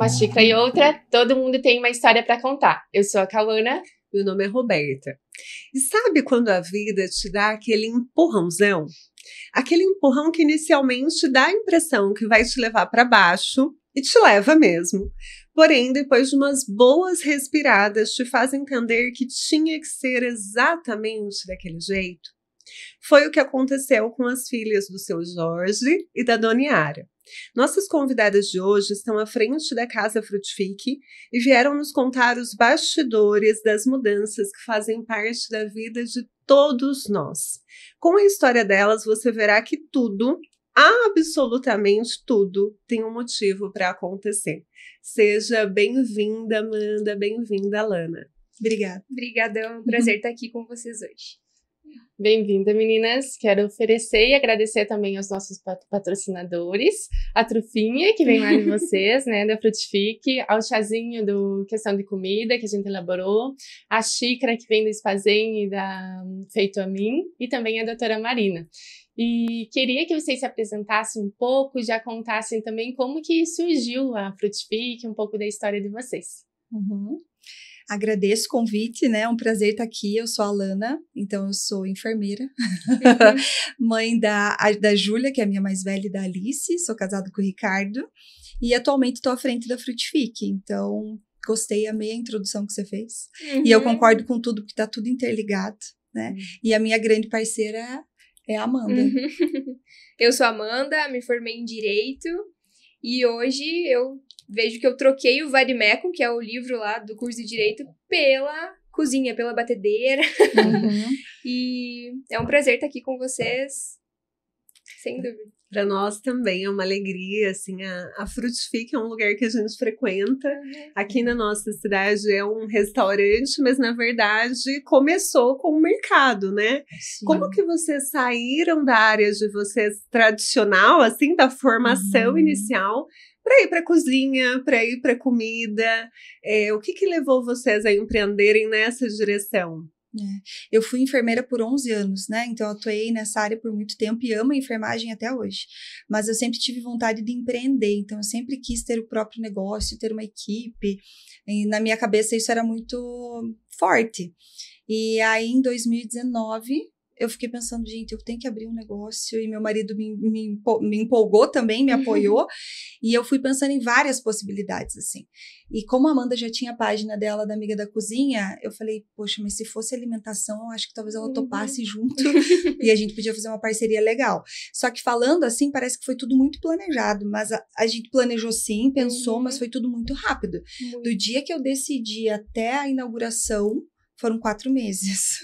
Uma xícara e outra, todo mundo tem uma história para contar. Eu sou a Cauana. Meu nome é Roberta. E sabe quando a vida te dá aquele empurrãozão? Aquele empurrão que inicialmente dá a impressão que vai te levar para baixo, e te leva mesmo. Porém, depois de umas boas respiradas, te faz entender que tinha que ser exatamente daquele jeito. Foi o que aconteceu com as filhas do seu Jorge e da Dona Yara. Nossas convidadas de hoje estão à frente da Casa Frutifique e vieram nos contar os bastidores das mudanças que fazem parte da vida de todos nós. Com a história delas, você verá que tudo, absolutamente tudo, tem um motivo para acontecer. Seja bem-vinda, Amanda, bem-vinda, Lana. Obrigada. Obrigadão, é um prazer estar aqui com vocês hoje. Bem-vinda, meninas. Quero oferecer e agradecer também aos nossos patrocinadores, a trufinha que vem lá de vocês, né, da Frutifique, ao chazinho do Questão de Comida que a gente elaborou, a xícara que vem do Spazen e da Feito a Mim, e também a doutora Marina. E queria que vocês se apresentassem um pouco, já contassem também como que surgiu a Frutifique, um pouco da história de vocês. Agradeço o convite, né? É um prazer estar aqui. Eu sou a Lana, então eu sou enfermeira, mãe da Júlia, que é a minha mais velha, e da Alice. Sou casada com o Ricardo e atualmente estou à frente da Frutifique. Então, gostei, amei a introdução que você fez. E eu concordo com tudo, porque está tudo interligado, né? E a minha grande parceira é a Amanda. Eu sou a Amanda, me formei em Direito e hoje eu vejo que eu troquei o Vademecum, que é o livro lá do curso de Direito, pela cozinha, pela batedeira. E é um prazer estar aqui com vocês, sem dúvida. Para nós também é uma alegria, assim, a Frutifique é um lugar que a gente frequenta. Aqui na nossa cidade é um restaurante, mas na verdade começou com o mercado, né? Sim. Como que vocês saíram da área de vocês tradicional, assim, da formação inicial, para ir para a cozinha, para ir para a comida? O que levou vocês a empreenderem nessa direção? Eu fui enfermeira por 11 anos, né? Então eu atuei nessa área por muito tempo e amo a enfermagem até hoje. Mas eu sempre tive vontade de empreender, então eu sempre quis ter o próprio negócio, ter uma equipe. E na minha cabeça isso era muito forte. E aí em 2019 eu fiquei pensando, gente, eu tenho que abrir um negócio, e meu marido me empolgou também, me apoiou, e eu fui pensando em várias possibilidades, assim. E como a Amanda já tinha a página dela da Amiga da Cozinha, eu falei, poxa, mas se fosse alimentação, eu acho que talvez ela topasse junto, e a gente podia fazer uma parceria legal. Só que falando assim, parece que foi tudo muito planejado, mas a gente planejou sim, pensou, mas foi tudo muito rápido. Do dia que eu decidi até a inauguração, foram 4 meses.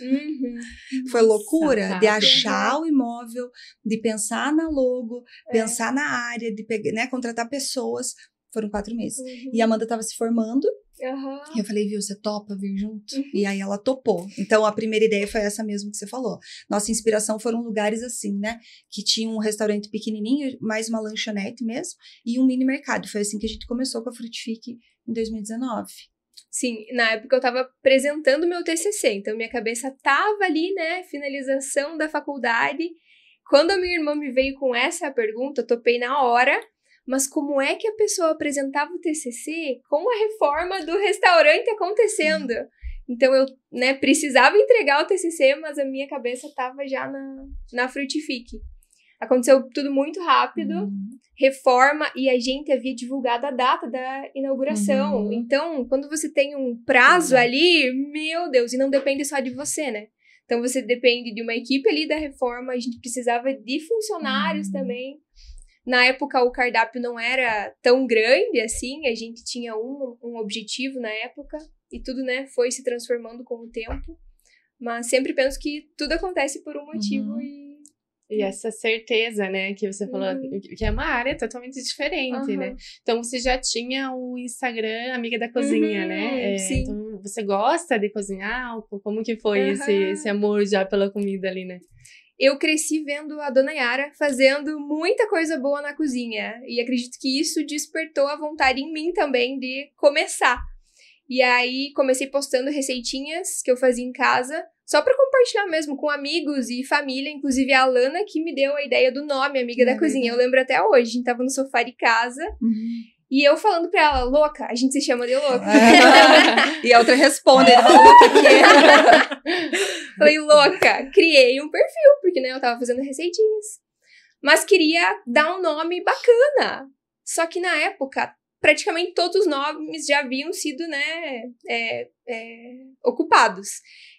Foi loucura de achar o imóvel, de pensar na logo, pensar na área, de pegar, né, contratar pessoas. Foram 4 meses. E a Amanda estava se formando. E eu falei, viu, você topa vir junto? E aí ela topou. Então a primeira ideia foi essa mesmo que você falou. Nossa inspiração foram lugares assim, né? Que tinha um restaurante pequenininho, mais uma lanchonete mesmo, e um mini mercado. Foi assim que a gente começou com a Frutifique em 2019. Sim, na época eu tava apresentando meu TCC, então minha cabeça tava ali, né, finalização da faculdade. Quando a minha irmã me veio com essa pergunta, eu topei na hora, mas como é que a pessoa apresentava o TCC com a reforma do restaurante acontecendo? Então eu, né, precisava entregar o TCC, mas a minha cabeça tava já na Frutifique. Aconteceu tudo muito rápido, reforma, e a gente havia divulgado a data da inauguração. Então, quando você tem um prazo ali, meu Deus, e não depende só de você, né? Então, você depende de uma equipe ali da reforma, a gente precisava de funcionários também. Na época, o cardápio não era tão grande assim, a gente tinha um objetivo na época, e tudo, né, foi se transformando com o tempo. Mas sempre penso que tudo acontece por um motivo E essa certeza, né, que você falou, que é uma área totalmente diferente, né? Então, você já tinha o Instagram Amiga da Cozinha, né? Sim. Então, você gosta de cozinhar? Como que foi esse amor já pela comida ali, né? Eu cresci vendo a Dona Yara fazendo muita coisa boa na cozinha. E acredito que isso despertou a vontade em mim também de começar. E aí, comecei postando receitinhas que eu fazia em casa, só pra compartilhar mesmo com amigos e família, inclusive a Alana, que me deu a ideia do nome Amiga da Cozinha. Eu lembro até hoje, a gente tava no sofá de casa, E eu falando pra ela, louca, a gente se chama de louca. E a outra responde, ele fala, louca, que Falei, louca, criei um perfil, porque, né, eu tava fazendo receitinhas. Mas queria dar um nome bacana. Só que na época, praticamente todos os nomes já haviam sido, né, ocupados.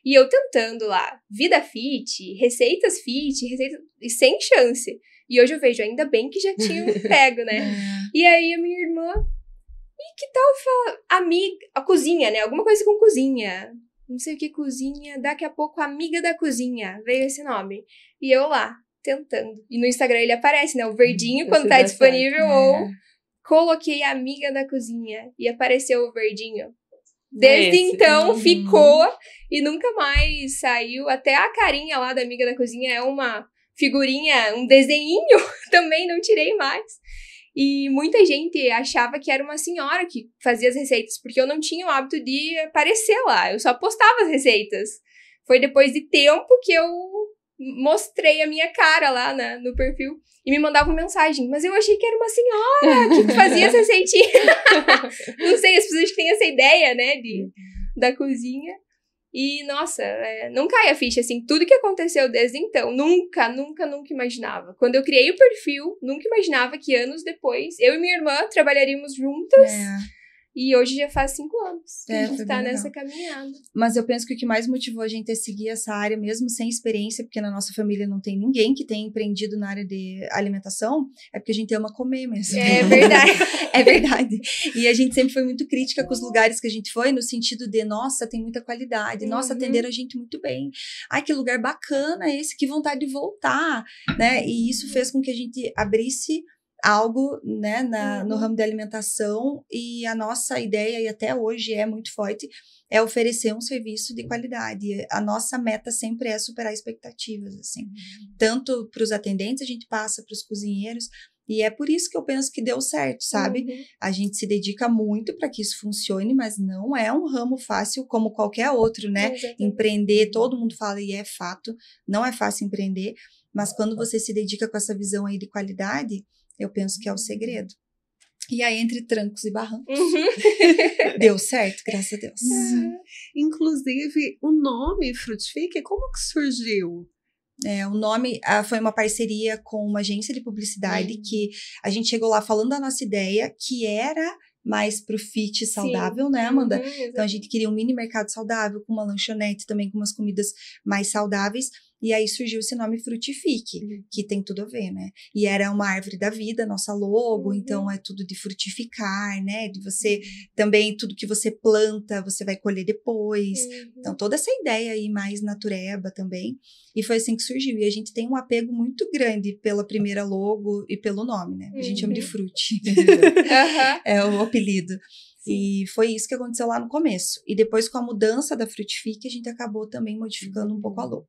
E eu tentando lá, vida fit, receitas, e sem chance. E hoje eu vejo, ainda bem que já tinham pego, né? E aí a minha irmã, e que tal a cozinha, né? Alguma coisa com cozinha. Não sei o que cozinha, daqui a pouco amiga da cozinha, veio esse nome. E eu lá, tentando. E no Instagram ele aparece, né? O verdinho quando tá disponível, ou coloquei amiga da cozinha e apareceu o verdinho. Desde então ficou e nunca mais saiu. Até a carinha lá da amiga da cozinha é uma figurinha, um desenhinho, também não tirei mais. E muita gente achava que era uma senhora que fazia as receitas, porque eu não tinha o hábito de aparecer lá, eu só postava as receitas. Foi depois de tempo que eu mostrei a minha cara lá no perfil e me mandavam mensagem, mas eu achei que era uma senhora que fazia essa receitinha. Não sei, as pessoas têm essa ideia, né, da cozinha. E, nossa, não cai a ficha, assim, tudo que aconteceu desde então, nunca imaginava. Quando eu criei o perfil, nunca imaginava que anos depois, eu e minha irmã trabalharíamos juntas. E hoje já faz 5 anos que a gente tá nessa caminhada. Mas eu penso que o que mais motivou a gente a seguir essa área, mesmo sem experiência, porque na nossa família não tem ninguém que tenha empreendido na área de alimentação, é porque a gente ama comer mesmo. É verdade. É verdade. E a gente sempre foi muito crítica com os lugares que a gente foi, no sentido de, nossa, tem muita qualidade, nossa, atenderam a gente muito bem. Ai, que lugar bacana esse, que vontade de voltar, né? E isso fez com que a gente abrisse algo, né, no ramo da alimentação, e a nossa ideia, e até hoje é muito forte, é oferecer um serviço de qualidade. A nossa meta sempre é superar expectativas, assim. Tanto para os atendentes, a gente passa para os cozinheiros, e é por isso que eu penso que deu certo, sabe? A gente se dedica muito para que isso funcione, mas não é um ramo fácil como qualquer outro, né? Empreender, todo mundo fala, e é fato, não é fácil empreender, mas quando você se dedica com essa visão aí de qualidade, eu penso que é o segredo. E aí, entre trancos e barrancos, deu certo, graças a Deus. Inclusive, o nome Frutifique, como que surgiu? O nome foi uma parceria com uma agência de publicidade que a gente chegou lá falando da nossa ideia, que era mais pro fit saudável, né, Amanda? Então, a gente queria um mini mercado saudável, com uma lanchonete também, com umas comidas mais saudáveis. E aí surgiu esse nome Frutifique, que tem tudo a ver, né? E era uma árvore da vida, nossa logo, então é tudo de frutificar, né? De você também, tudo que você planta, você vai colher depois. Então, toda essa ideia aí mais natureba também. E foi assim que surgiu. E a gente tem um apego muito grande pela primeira logo e pelo nome, né? A gente chama de Fruti. É o apelido. E foi isso que aconteceu lá no começo. E depois, com a mudança da Frutifique, a gente acabou também modificando um pouco a logo.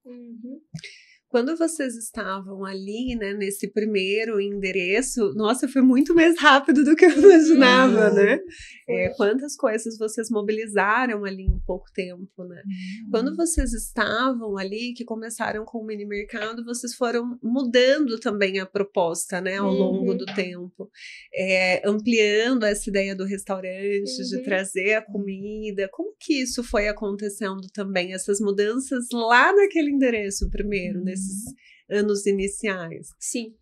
Quando vocês estavam ali, né, nesse primeiro endereço, nossa, foi muito mais rápido do que eu imaginava, né? Quantas coisas vocês mobilizaram ali em pouco tempo, né? Quando vocês estavam ali, que começaram com o mini mercado, vocês foram mudando também a proposta, né, ao longo do tempo, ampliando essa ideia do restaurante, de trazer a comida. Como que isso foi acontecendo também, essas mudanças lá naquele endereço primeiro, nesses anos iniciais? Sim.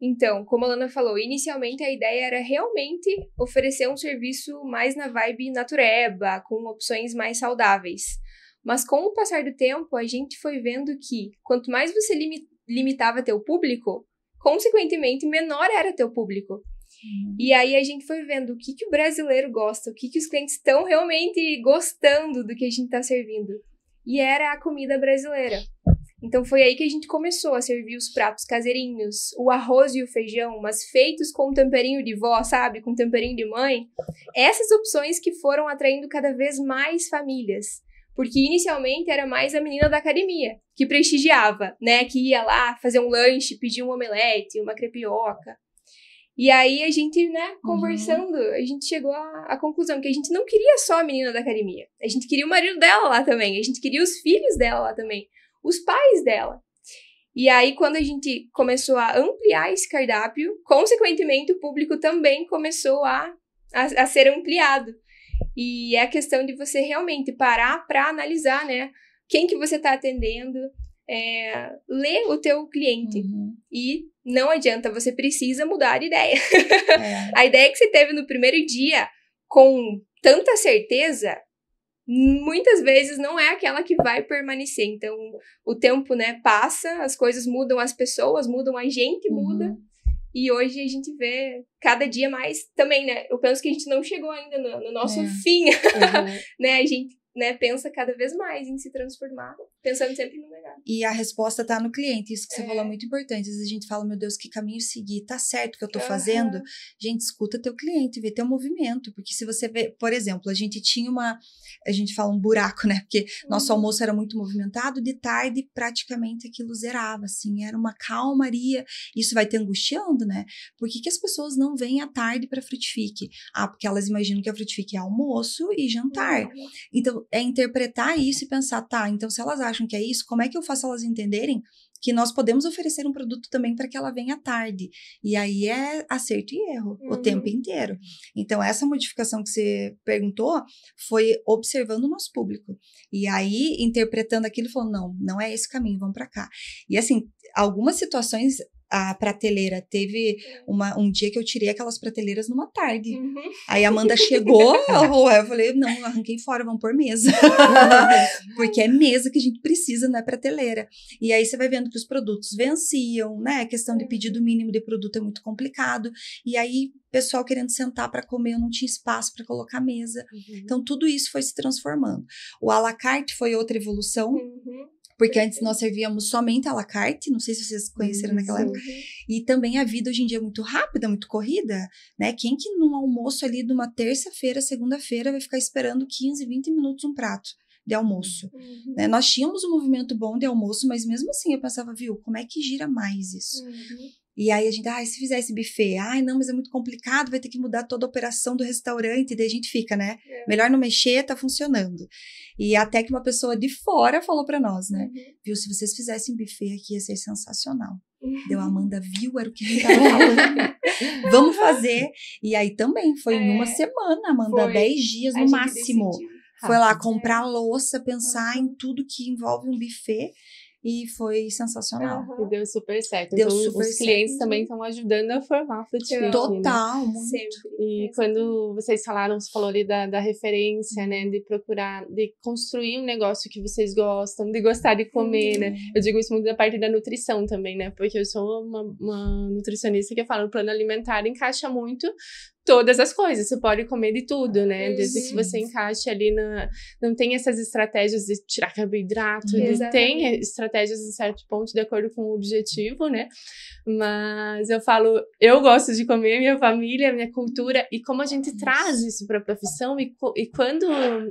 Então, como a Lana falou, inicialmente a ideia era realmente oferecer um serviço mais na vibe natureba, com opções mais saudáveis. Mas com o passar do tempo, a gente foi vendo que quanto mais você limitava teu público, consequentemente menor era teu público. E aí a gente foi vendo o que o brasileiro gosta, o que os clientes estão realmente gostando do que a gente está servindo. E era a comida brasileira. Então foi aí que a gente começou a servir os pratos caseirinhos, o arroz e o feijão, mas feitos com temperinho de vó, sabe? Com temperinho de mãe. Essas opções que foram atraindo cada vez mais famílias. Porque inicialmente era mais a menina da academia, que prestigiava, né? Que ia lá fazer um lanche, pedir um omelete, uma crepioca. E aí a gente, né, conversando, a gente chegou à conclusão que a gente não queria só a menina da academia. A gente queria o marido dela lá também, a gente queria os filhos dela lá também. Os pais dela. E aí, quando a gente começou a ampliar esse cardápio, consequentemente, o público também começou a a ser ampliado. E é a questão de você realmente parar para analisar, né? Quem que você está atendendo, ler o teu cliente. E não adianta, você precisa mudar de ideia. A ideia que você teve no primeiro dia, com tanta certeza, muitas vezes não é aquela que vai permanecer. Então, o tempo, né, passa, as coisas mudam, as pessoas mudam, a gente muda. E hoje a gente vê cada dia mais também, né? Eu penso que a gente não chegou ainda no nosso fim, né? A gente, né, pensa cada vez mais em se transformar, pensando sempre no melhor. E a resposta tá no cliente, isso que você falou é muito importante. Às vezes a gente fala, meu Deus, que caminho seguir? Tá certo o que eu tô fazendo? Gente, escuta teu cliente, vê teu movimento, porque se você vê, por exemplo, a gente tinha a gente fala um buraco, né? Porque nosso almoço era muito movimentado, de tarde praticamente aquilo zerava, assim, era uma calmaria. Isso vai te angustiando, né? Por que as pessoas não vêm à tarde pra Frutifique? Porque elas imaginam que a Frutifique é almoço e jantar. Então, é interpretar isso e pensar, tá, então se elas acham que é isso, como é que eu faço elas entenderem que nós podemos oferecer um produto também para que ela venha à tarde? E aí é acerto e erro o tempo inteiro. Então, essa modificação que você perguntou foi observando o nosso público. E aí, interpretando aquilo, falou, não é esse caminho, vamos para cá. E assim, algumas situações, a prateleira teve um dia que eu tirei aquelas prateleiras numa tarde. Aí a Amanda chegou, eu falei, não, arranquei fora, vamos pôr mesa. Porque é mesa que a gente precisa, não é prateleira. E aí você vai vendo que os produtos venciam, né? A questão de pedido mínimo de produto é muito complicado. E aí, pessoal querendo sentar para comer, eu não tinha espaço para colocar mesa. Então, tudo isso foi se transformando. O à la carte foi outra evolução. Porque antes nós servíamos somente à la carte, não sei se vocês conheceram naquela época. E também a vida hoje em dia é muito rápida, muito corrida, né? Quem que num almoço ali de uma terça-feira, segunda-feira, vai ficar esperando 15, 20 minutos um prato de almoço? Né? Nós tínhamos um movimento bom de almoço, mas mesmo assim eu pensava, viu, como é que gira mais isso? E aí a gente, se fizer esse buffet, não, mas é muito complicado, vai ter que mudar toda a operação do restaurante, e daí a gente fica, né? Melhor não mexer, tá funcionando. E até que uma pessoa de fora falou pra nós, né? Viu, se vocês fizessem buffet aqui, ia ser sensacional. Deu, a Amanda viu, era o que a gente tava falando. Vamos fazer. E aí também, foi em uma semana, Amanda, 10 dias no máximo. Foi lá comprar louça, pensar em tudo que envolve um buffet. E foi sensacional. E deu super certo. Deu então, super os clientes também estão ajudando a formar a Frutifique. Total, né? muito. Sempre. E quando vocês falaram, você falou ali da referência, né? De procurar, de construir um negócio que vocês gostam, de gostar de comer, né? Eu digo isso muito da parte da nutrição também, né? Porque eu sou uma nutricionista que fala, o plano alimentar encaixa muito todas as coisas, você pode comer de tudo, né? Desde que você encaixe ali não tem essas estratégias de tirar carboidrato, tem estratégias em certo ponto de acordo com o objetivo, né? Mas eu falo, eu gosto de comer, minha família, minha cultura, e como a gente traz isso para a profissão, e quando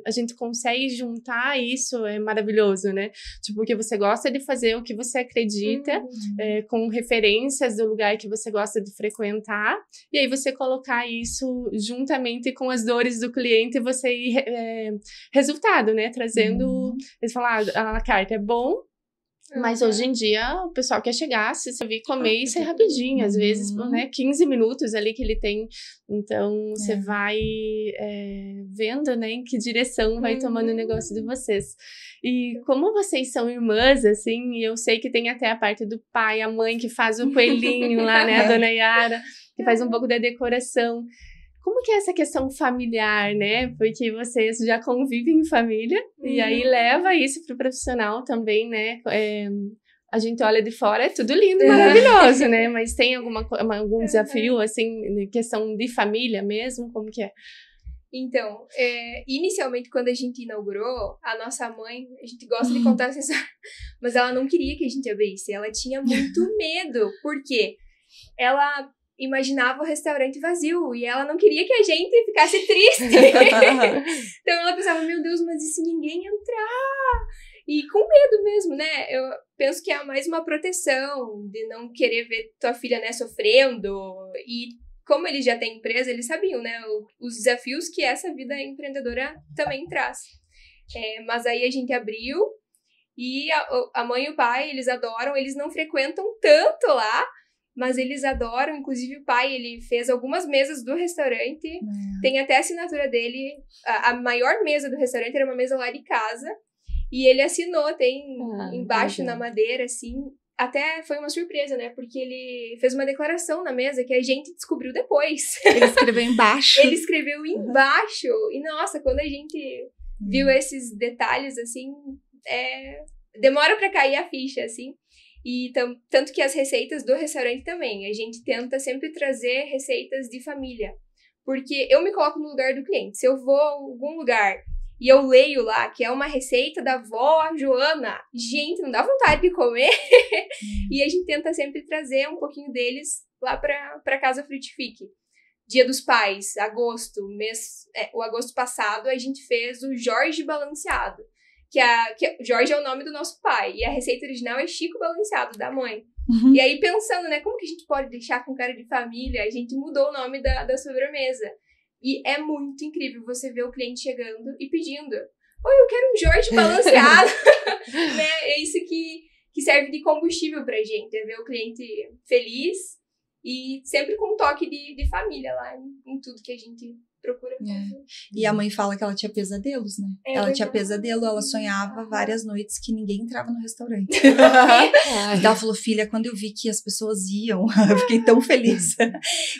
a gente consegue juntar isso, é maravilhoso, né? Tipo, porque você gosta de fazer o que você acredita, com referências do lugar que você gosta de frequentar, e aí você colocar isso juntamente com as dores do cliente, você ir resultado, né? Trazendo, eles falam, a la carte é bom, mas hoje em dia o pessoal quer chegar, se servir, comer e ser rapidinho, às vezes, né? 15 minutos ali que ele tem. Então, você vai vendo, né? Em que direção vai tomando o negócio de vocês. E como vocês são irmãs, assim, eu sei que tem até a parte do pai, a mãe que faz o coelhinho lá, né? A dona Yara, que faz um pouco da decoração. Como que é essa questão familiar, né? Porque vocês já convivem em família, e aí leva isso pro profissional também, né? A gente olha de fora, é tudo lindo, maravilhoso, né? Mas tem algum desafio, assim, questão de família mesmo? Como que é? Então, inicialmente, quando a gente inaugurou, a nossa mãe, a gente gosta de contar essa história, mas ela não queria que a gente abrisse, ela tinha muito medo, porque ela imaginava o restaurante vazio, e ela não queria que a gente ficasse triste. Então ela pensava, meu Deus, mas e se ninguém entrar? E com medo mesmo, né? Eu penso que é mais uma proteção, de não querer ver tua filha, né, sofrendo, e como eles já têm empresa, eles sabiam, né, os desafios que essa vida empreendedora também traz. Mas aí a gente abriu, e a mãe e o pai, eles adoram, eles não frequentam tanto lá, mas eles adoram. Inclusive o pai, ele fez algumas mesas do restaurante, tem até a assinatura dele. A maior mesa do restaurante era uma mesa lá de casa, e ele assinou, tem embaixo na madeira, assim. Até foi uma surpresa, né? Porque ele fez uma declaração na mesa que a gente descobriu depois. Ele escreveu embaixo. Ele escreveu embaixo. E, nossa, quando a gente viu esses detalhes, assim, demora pra cair a ficha, assim. E tanto que as receitas do restaurante também. A gente tenta sempre trazer receitas de família. Porque eu me coloco no lugar do cliente. Se eu vou a algum lugar e eu leio lá que é uma receita da avó Joana, gente, não dá vontade de comer. E a gente tenta sempre trazer um pouquinho deles lá pra Casa Frutifique. Dia dos Pais, agosto, o agosto passado, a gente fez o Jorge Balanceado. Jorge é o nome do nosso pai. E a receita original é Chico Balanceado, da mãe. E aí, pensando, né, como que a gente pode deixar com cara de família, a gente mudou o nome da sobremesa. E é muito incrível você ver o cliente chegando e pedindo: oi, eu quero um Jorge Balanceado. Né? É isso que serve de combustível pra gente, é ver o cliente feliz e sempre com um toque de família lá em tudo que a gente procura fazer. E a mãe fala que ela tinha pesadelos, né? Ela tinha pesadelo, ela sonhava várias noites que ninguém entrava no restaurante. Ela falou: filha, quando eu vi que as pessoas iam, eu fiquei tão feliz.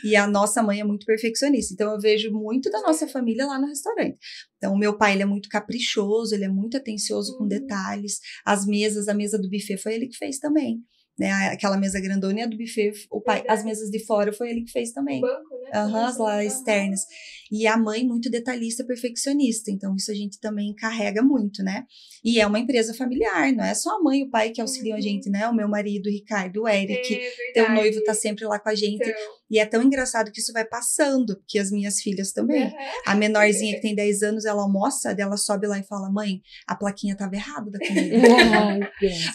E a nossa mãe é muito perfeccionista, então eu vejo muito da nossa família lá no restaurante. Então, o meu pai, ele é muito caprichoso, ele é muito atencioso com detalhes. A mesa do buffet foi ele que fez também. Né, aquela mesa grandona e a do buffet, o pai, as mesas de fora foi ele que fez também. O banco, né? As lá externas. E a mãe muito detalhista, perfeccionista, então isso a gente também carrega muito, né? E é uma empresa familiar, não é só a mãe e o pai que auxiliam a gente, né? O meu marido, o Ricardo, o Eric, teu noivo tá sempre lá com a gente. Então... E é tão engraçado que isso vai passando, porque as minhas filhas também. A menorzinha que tem 10 anos, ela almoça, ela sobe lá e fala: mãe, a plaquinha tava errada da comida.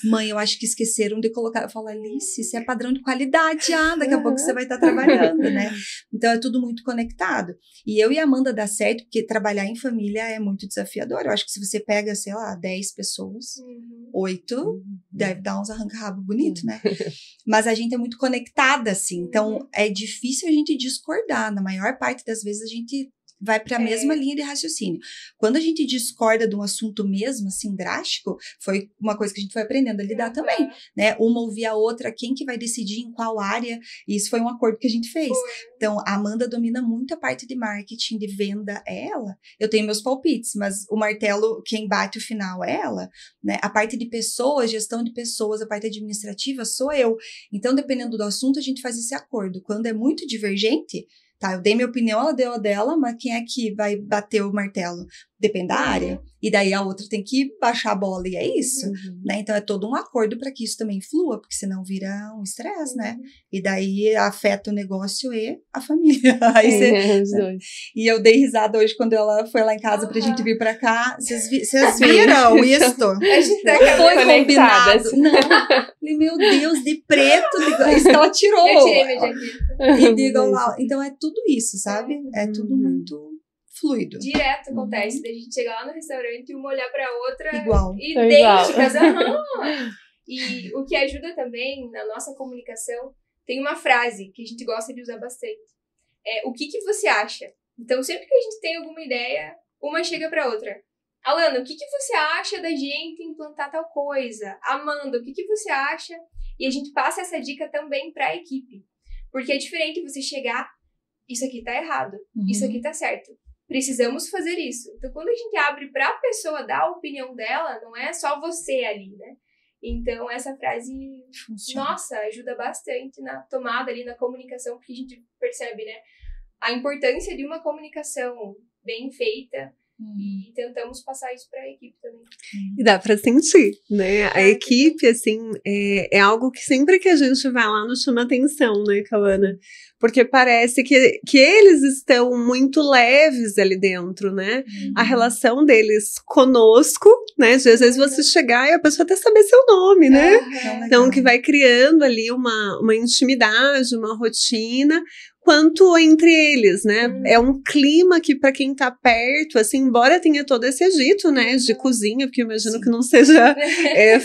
Mãe, eu acho que esqueceram de colocar. Eu falo: Alice, isso é padrão de qualidade, daqui a pouco você vai estar trabalhando, né? Então é tudo muito conectado. E eu e a Amanda dá certo, porque trabalhar em família é muito desafiador. Eu acho que se você pega, sei lá, 10 pessoas, 8, deve dar uns arranca-rabo bonito, né? Mas a gente é muito conectada, assim. Então é difícil a gente discordar. Na maior parte das vezes a gente vai para a mesma linha de raciocínio. Quando a gente discorda de um assunto mesmo, assim, drástico, foi uma coisa que a gente foi aprendendo a lidar também, né? Uma ouvir a outra, quem que vai decidir em qual área, e isso foi um acordo que a gente fez. Então, a Amanda domina muito a parte de marketing, de venda, é ela. Eu tenho meus palpites, mas o martelo, quem bate o final é ela, né? A parte de pessoas, gestão de pessoas, a parte administrativa sou eu. Então, dependendo do assunto, a gente faz esse acordo. Quando é muito divergente, tá, eu dei minha opinião, ela deu a dela, mas quem é que vai bater o martelo? Depende da área. E daí a outra tem que baixar a bola, e é isso. Né? Então é todo um acordo para que isso também flua, porque senão vira um estresse, né? E daí afeta o negócio e a família. Aí os dois. E eu dei risada hoje quando ela foi lá em casa pra gente vir pra cá. Vocês viram isso? A gente tá foi combinado. Não. Falei, meu Deus, de preto. Isso que ela tirou. Eu tirei minha jaqueta. E digam lá. Então é tudo isso, sabe? É tudo muito fluido. Direto acontece, da gente chegar lá no restaurante e uma olhar pra outra igual. idênticas. E o que ajuda também na nossa comunicação, tem uma frase que a gente gosta de usar bastante. O que você acha? Então, sempre que a gente tem alguma ideia, uma chega pra outra. Alana, o que você acha da gente implantar tal coisa? Amanda, o que você acha? E a gente passa essa dica também pra equipe. Porque é diferente você chegar, isso aqui tá errado, isso aqui tá certo. Precisamos fazer isso. Então, quando a gente abre para a pessoa dar a opinião dela, não é só você ali, né? Então, essa frase, nossa, ajuda bastante na tomada ali, na comunicação, porque a gente percebe, né? A importância de uma comunicação bem feita e tentamos passar isso para a equipe também. E dá para sentir, né? A equipe, assim, é algo que sempre que a gente vai lá nos chama atenção, né, Cauana? Porque parece que eles estão muito leves ali dentro, né? A relação deles conosco, né? Às vezes você chegar e a pessoa até saber seu nome, né? Então, que vai criando ali uma intimidade, uma rotina. quanto entre eles, né? É um clima que, para quem tá perto, assim, embora tenha todo esse agito, né, de cozinha, porque eu imagino que não seja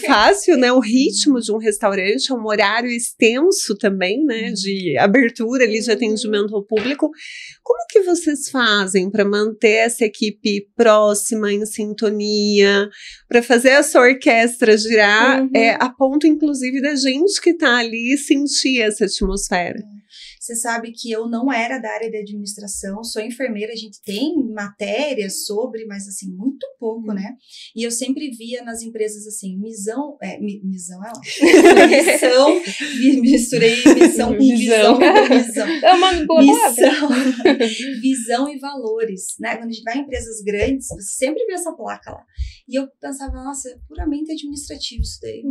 fácil, né? O ritmo de um restaurante é um horário extenso também, né, de abertura ali de atendimento ao público. Como que vocês fazem para manter essa equipe próxima, em sintonia, para fazer essa orquestra girar, a ponto, inclusive, da gente que tá ali sentir essa atmosfera? Você sabe que eu não era da área de administração, sou enfermeira, a gente tem matérias sobre, mas assim, muito pouco, né? E eu sempre via nas empresas assim, missão é ótimo. Misturei missão com visão. É uma boa Visão e valores, né? Quando a gente vai em empresas grandes, você sempre vê essa placa lá. E eu pensava, nossa, é puramente administrativo isso daí.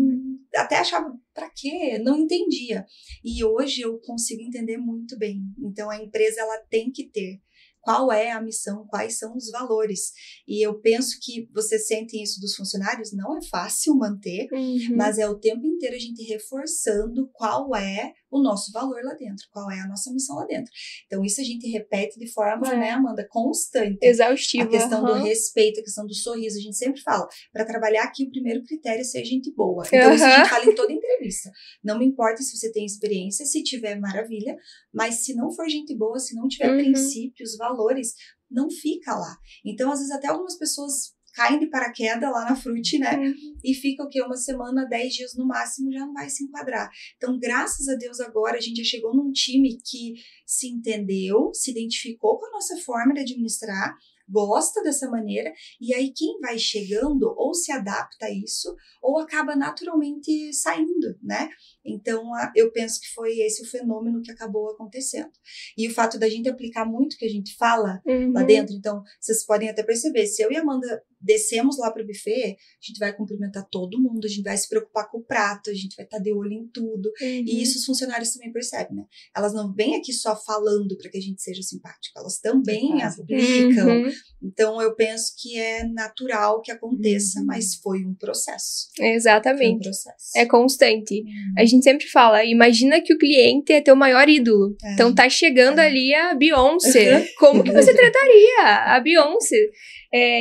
Até achava, pra quê? Não entendia. E hoje eu consigo entender muito bem. Então a empresa ela tem que ter qual é a missão, quais são os valores. E eu penso que vocês sentem isso dos funcionários, não é fácil manter, mas é o tempo inteiro a gente reforçando qual é o nosso valor lá dentro, qual é a nossa missão lá dentro. Então isso a gente repete de forma, né, Amanda, constante. Exaustiva. A questão do respeito, a questão do sorriso, a gente sempre fala, para trabalhar aqui o primeiro critério é ser gente boa. Então isso a gente fala em toda entrevista. Não me importa se você tem experiência, se tiver maravilha, mas se não for gente boa, se não tiver princípios, valores, não fica lá. Então às vezes até algumas pessoas caem de paraquedas lá na Frutti, né? E fica o quê? Uma semana, 10 dias no máximo, já não vai se enquadrar. Então, graças a Deus, agora a gente já chegou num time que se entendeu, se identificou com a nossa forma de administrar, gosta dessa maneira, e aí quem vai chegando ou se adapta a isso, ou acaba naturalmente saindo, né? Então, eu penso que foi esse o fenômeno que acabou acontecendo. E o fato da gente aplicar muito o que a gente fala lá dentro, então, vocês podem até perceber, se eu e a Amanda descemos lá para o buffet, a gente vai cumprimentar todo mundo, a gente vai se preocupar com o prato, a gente vai estar de olho em tudo, e isso os funcionários também percebem, né? Elas não vêm aqui só falando para que a gente seja simpático, elas também aplicam. Então, eu penso que é natural que aconteça, mas foi um processo. Exatamente. Foi um processo. É constante. A gente sempre fala, imagina que o cliente é teu maior ídolo. Então, tá chegando ali a Beyoncé. Como que você trataria a Beyoncé?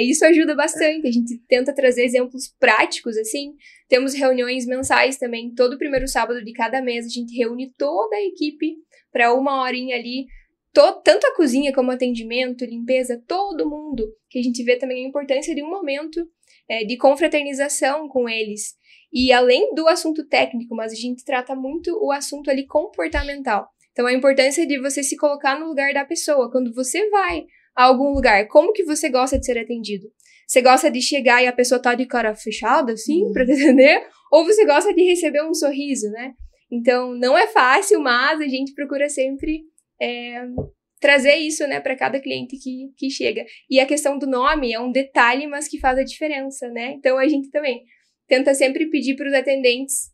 Isso ajuda bastante. A gente tenta trazer exemplos práticos, assim. Temos reuniões mensais também. Todo primeiro sábado de cada mês, a gente reúne toda a equipe para uma horinha ali. Tanto a cozinha como atendimento, limpeza, todo mundo. Que a gente vê também a importância de um momento de confraternização com eles. E além do assunto técnico, mas a gente trata muito o assunto ali comportamental. Então, a importância de você se colocar no lugar da pessoa. Quando você vai a algum lugar, como que você gosta de ser atendido? Você gosta de chegar e a pessoa tá de cara fechada, assim, pra te atender? Ou você gosta de receber um sorriso, né? Então, não é fácil, mas a gente procura sempre trazer isso, né, para cada cliente que chega. E a questão do nome é um detalhe, mas que faz a diferença, né? Então, a gente também tenta sempre pedir para os atendentes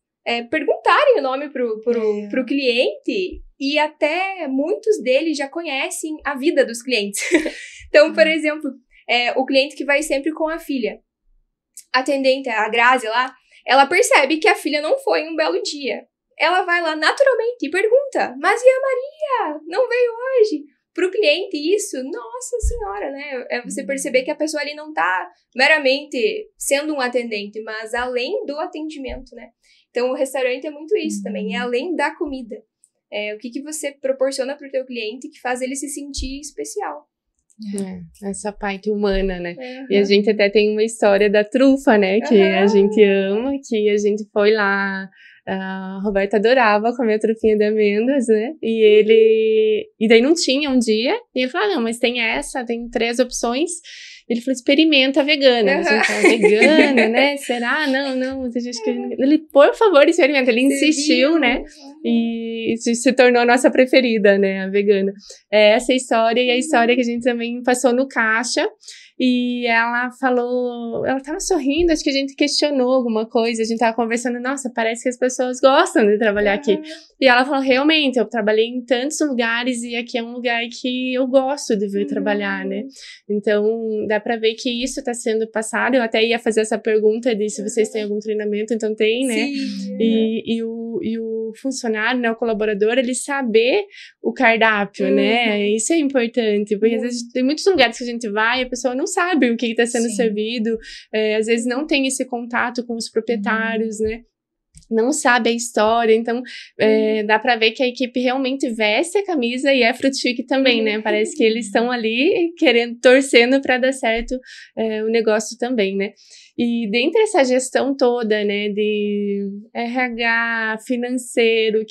perguntarem o nome pro cliente, e até muitos deles já conhecem a vida dos clientes. Então, por exemplo, o cliente que vai sempre com a filha, a atendente, a Grazi lá, ela percebe que a filha não foi um belo dia. Ela vai lá naturalmente e pergunta, mas e a Maria? Não veio hoje? Pro cliente isso, nossa senhora, né? É você perceber que a pessoa ali não tá meramente sendo um atendente, mas além do atendimento, né? Então, o restaurante é muito isso também, é além da comida. O que você proporciona pro teu cliente que faz ele se sentir especial. Essa parte humana, né? E a gente até tem uma história da trufa, né? Que a gente ama, que a gente foi lá... A Roberta adorava comer a trufinha de amêndoas, né? E daí não tinha um dia. E ele falou, não, mas tem essa, tem 3 opções. Ele falou, experimenta a vegana. A gente fala, vegana, né? Será? Não. Ele, por favor, experimenta. Ele insistiu, né? E se tornou a nossa preferida, né? A vegana. Essa história e a história que a gente também passou no caixa. E ela falou, ela tava sorrindo, acho que a gente questionou alguma coisa, a gente tava conversando, nossa, parece que as pessoas gostam de trabalhar aqui. E ela falou, realmente, eu trabalhei em tantos lugares e aqui é um lugar que eu gosto de vir trabalhar, né? Então, dá pra ver que isso tá sendo passado. Eu até ia fazer essa pergunta de se vocês têm algum treinamento, então tem, né? Sim. E o o funcionário, né, o colaborador, ele saber o cardápio, né? Isso é importante, porque às vezes tem muitos lugares que a gente vai e a pessoa não sabe o que está sendo servido, às vezes não tem esse contato com os proprietários, né? Não sabe a história, então dá pra ver que a equipe realmente veste a camisa e é Frutifique também, né? Parece que eles estão ali torcendo para dar certo o negócio também, né? E dentro dessa gestão toda, né, de RH, financeiro,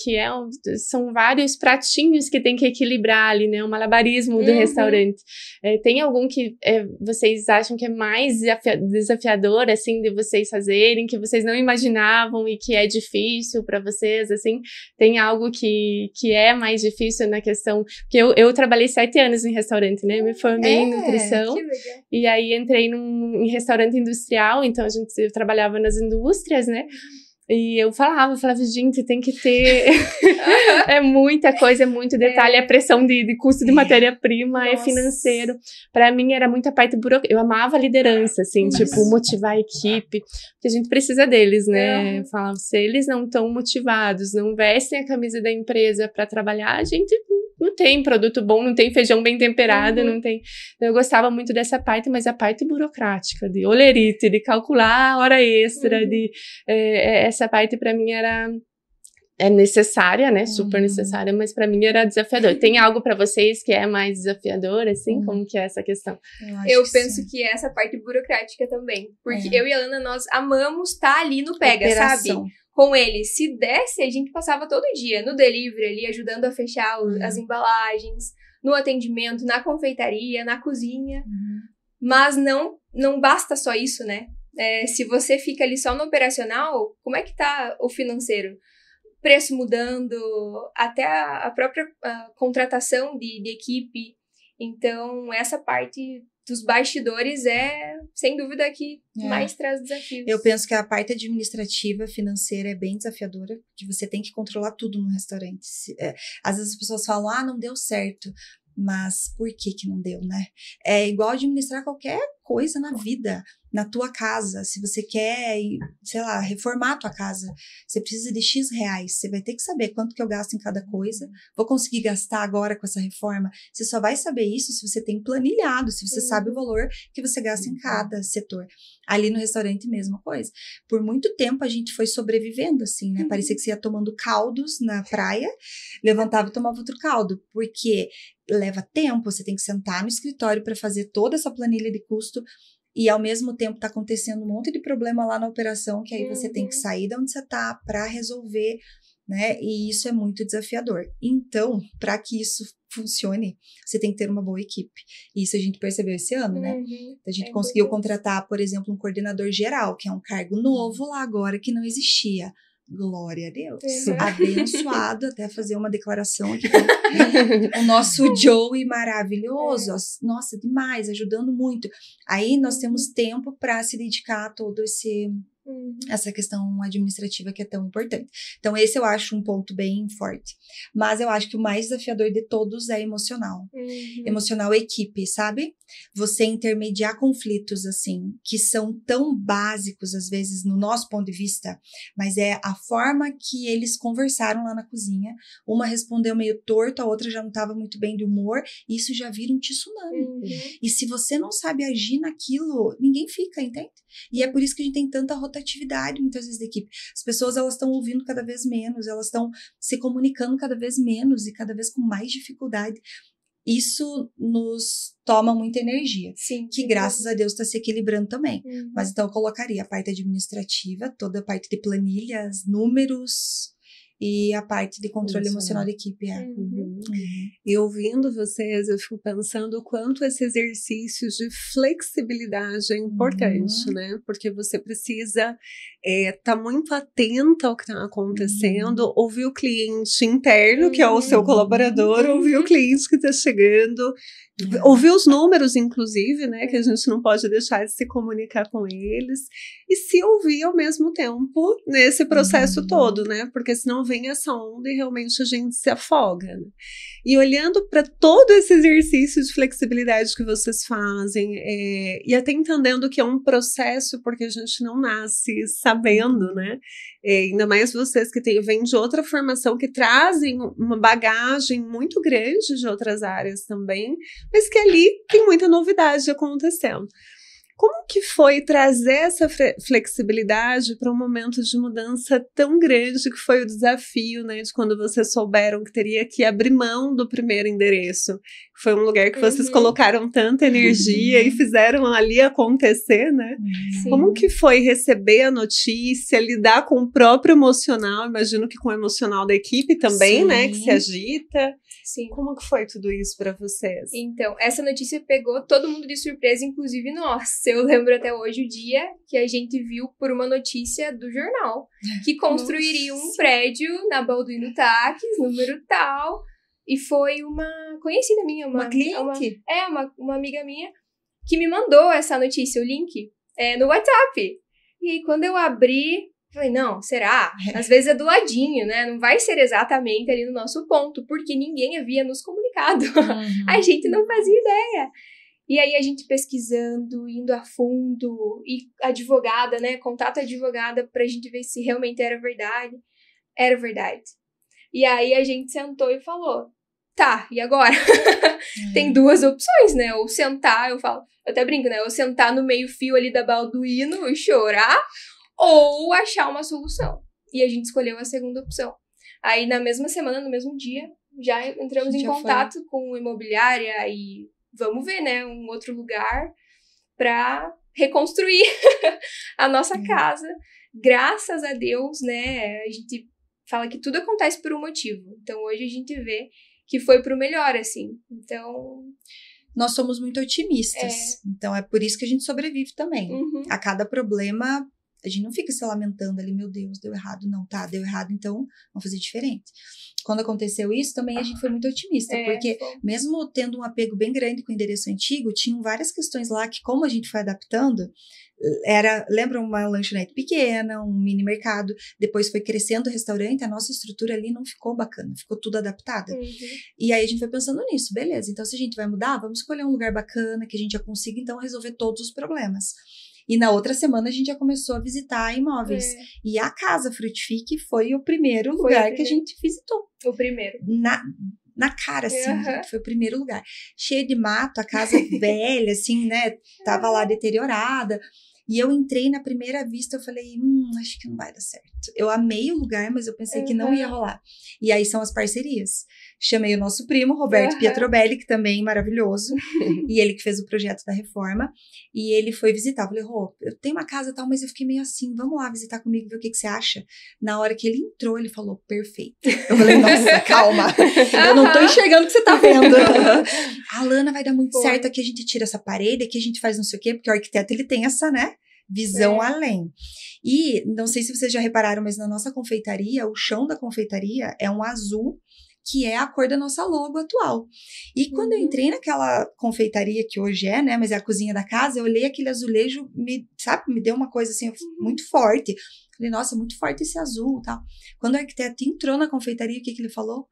são vários pratinhos que tem que equilibrar ali, né, o malabarismo do restaurante. Tem algum que vocês acham que é mais desafiador, assim, de vocês fazerem, que vocês não imaginavam e que é difícil para vocês, assim? Tem algo que é mais difícil na questão... Porque eu trabalhei 7 anos em restaurante, né, eu me formei em nutrição, e aí entrei em restaurante industrial, então eu trabalhava nas indústrias, né? E eu falava, gente, tem que ter... é muita coisa, é muito detalhe, a pressão de custo de matéria-prima, é financeiro. Pra mim, era muita parte burocrática. Eu amava a liderança, assim, tipo, motivar a equipe, porque a gente precisa deles, né? Falava, se eles não estão motivados, não vestem a camisa da empresa pra trabalhar, a gente não tem produto bom, não tem feijão bem temperado, não tem... Eu gostava muito dessa parte, mas a parte burocrática, de olerite, de calcular a hora extra, essa parte pra mim é necessária, né? Super necessária, mas pra mim era desafiador. Tem algo pra vocês que é mais desafiador, assim? Como que é essa questão? Eu penso que é essa parte burocrática também. Porque eu e a Ana, nós amamos estar ali no pega, sabe? Com ele. Se desse, a gente passava todo dia no delivery ali, ajudando a fechar as embalagens, no atendimento, na confeitaria, na cozinha. Mas não basta só isso, né? Se você fica ali só no operacional, como é que tá o financeiro? Preço mudando, até a própria contratação de equipe. Então, essa parte dos bastidores sem dúvida, que mais traz desafios. Eu penso que a parte administrativa, financeira é bem desafiadora, porque você tem que controlar tudo no restaurante. Às vezes as pessoas falam, não deu certo. Mas por que não deu, né? É igual administrar qualquer coisa na vida, na tua casa. Se você quer, sei lá, reformar a tua casa, você precisa de X reais. Você vai ter que saber quanto que eu gasto em cada coisa. Vou conseguir gastar agora com essa reforma? Você só vai saber isso se você tem planilhado, se você sabe o valor que você gasta em cada setor. Ali no restaurante, mesma coisa. Por muito tempo a gente foi sobrevivendo assim, né? Parecia que você ia tomando caldos na praia, levantava e tomava outro caldo, porque leva tempo, você tem que sentar no escritório para fazer toda essa planilha de custo e ao mesmo tempo tá acontecendo um monte de problema lá na operação que aí você tem que sair de onde você tá para resolver, né? E isso é muito desafiador. Então, para que isso funcione, você tem que ter uma boa equipe. E isso a gente percebeu esse ano, né? A gente conseguiu contratar, por exemplo, um coordenador geral, que é um cargo novo lá agora que não existia. Glória a Deus. Abençoado, até fazer uma declaração aqui. O nosso Joey maravilhoso. Nossa, demais, ajudando muito. Aí nós temos tempo para se dedicar a todo essa questão administrativa que é tão importante. Então, esse eu acho um ponto bem forte. Mas eu acho que o mais desafiador de todos é emocional. Emocional equipe, sabe? Você intermediar conflitos, assim, que são tão básicos, às vezes, no nosso ponto de vista, mas é a forma que eles conversaram lá na cozinha. Uma respondeu meio torto, a outra já não estava muito bem de humor, e isso já vira um tsunami. E se você não sabe agir naquilo, ninguém fica, entende? E é por isso que a gente tem tanta rotatividade, muitas vezes, da equipe. As pessoas, elas estão ouvindo cada vez menos, elas estão se comunicando cada vez menos e cada vez com mais dificuldade. Isso nos toma muita energia, que graças a Deus está se equilibrando também. Mas então eu colocaria a parte administrativa, toda a parte de planilhas, números e a parte de controle emocional da equipe. E ouvindo vocês, eu fico pensando o quanto esse exercício de flexibilidade é importante, né? Porque você precisa estar muito atenta ao que está acontecendo, ouvir o cliente interno, que é o seu colaborador, ouvir o cliente que está chegando, ouvir os números, inclusive, né? Que a gente não pode deixar de se comunicar com eles, e se ouvir ao mesmo tempo nesse processo todo, né? Porque senão vem essa onda e realmente a gente se afoga, né? E olhando para todo esse exercício de flexibilidade que vocês fazem, e até entendendo que é um processo, porque a gente não nasce sabendo, né? Ainda mais vocês que vêm de outra formação, que trazem uma bagagem muito grande de outras áreas também, mas que ali tem muita novidade acontecendo. Como que foi trazer essa flexibilidade para um momento de mudança tão grande que foi o desafio, né, de quando vocês souberam que teria que abrir mão do primeiro endereço? Foi um lugar que vocês colocaram tanta energia e fizeram ali acontecer, né? Sim. Como que foi receber a notícia, lidar com o próprio emocional? Imagino que com o emocional da equipe também, né, que se agita. Sim. Como que foi tudo isso para vocês? Então, essa notícia pegou todo mundo de surpresa, inclusive nós. Eu lembro até hoje o dia que a gente viu por uma notícia do jornal que construiriam um prédio na Balduino Taques, número tal, e foi uma conhecida minha, Uma cliente? Uma amiga minha que me mandou essa notícia, o link, no WhatsApp. E aí, quando eu abri, falei, não, será? Às vezes é do ladinho, né? Não vai ser exatamente ali no nosso ponto, porque ninguém havia nos comunicado. A gente não fazia ideia. E aí a gente pesquisando, indo a fundo, e advogada, né? Contato a advogada pra gente ver se realmente era verdade. Era verdade. E aí a gente sentou e falou, tá, e agora? Tem duas opções, né? Ou sentar, eu até brinco, né? Ou sentar no meio fio ali da Balduino e chorar, ou achar uma solução. E a gente escolheu a segunda opção. Aí, na mesma semana, no mesmo dia, já entramos em contato com imobiliária e vamos ver, né, um outro lugar para reconstruir a nossa casa. Graças a Deus, né, a gente fala que tudo acontece por um motivo. Então, hoje a gente vê que foi pro melhor, assim. Então... Nós somos muito otimistas. Então, é por isso que a gente sobrevive também. A cada problema... A gente não fica se lamentando ali, meu Deus, deu errado. Não, tá, deu errado, então vamos fazer diferente. Quando aconteceu isso, também a gente foi muito otimista, porque mesmo tendo um apego bem grande com o endereço antigo, tinham várias questões lá que, como a gente foi adaptando, lembra uma lanchonete pequena, um mini mercado, depois foi crescendo o restaurante, a nossa estrutura ali não ficou bacana, ficou tudo adaptada. E aí a gente foi pensando nisso, beleza, então se a gente vai mudar, vamos escolher um lugar bacana, que a gente já consiga, então, resolver todos os problemas. E na outra semana a gente já começou a visitar imóveis. E a Casa Frutifique foi o primeiro lugar que a gente visitou. O primeiro. Na cara, assim, foi o primeiro lugar. Cheio de mato, a casa velha, assim, né? Tava lá deteriorada. E eu entrei na primeira vista, eu falei, acho que não vai dar certo. Eu amei o lugar, mas eu pensei que não ia rolar. E aí são as parcerias. Chamei o nosso primo, Roberto Pietrobelli, que também é maravilhoso. E ele que fez o projeto da reforma. E ele foi visitar. Eu falei, Rô, eu tenho uma casa e tal, mas eu fiquei meio assim, vamos lá visitar comigo, ver o que você acha. Na hora que ele entrou, ele falou, perfeito. Eu falei, nossa, calma. Eu não tô enxergando o que você tá vendo. A Lana vai dar muito certo, aqui a gente tira essa parede, aqui a gente faz não sei o quê, porque o arquiteto, ele tem essa, né? Visão além. E, não sei se vocês já repararam, mas na nossa confeitaria, o chão da confeitaria é um azul, que é a cor da nossa logo atual. E quando eu entrei naquela confeitaria que hoje é, né, mas é a cozinha da casa, eu olhei aquele azulejo, me deu uma coisa assim, muito forte. Falei, nossa, muito forte esse azul e tal. Quando o arquiteto entrou na confeitaria, o que ele falou?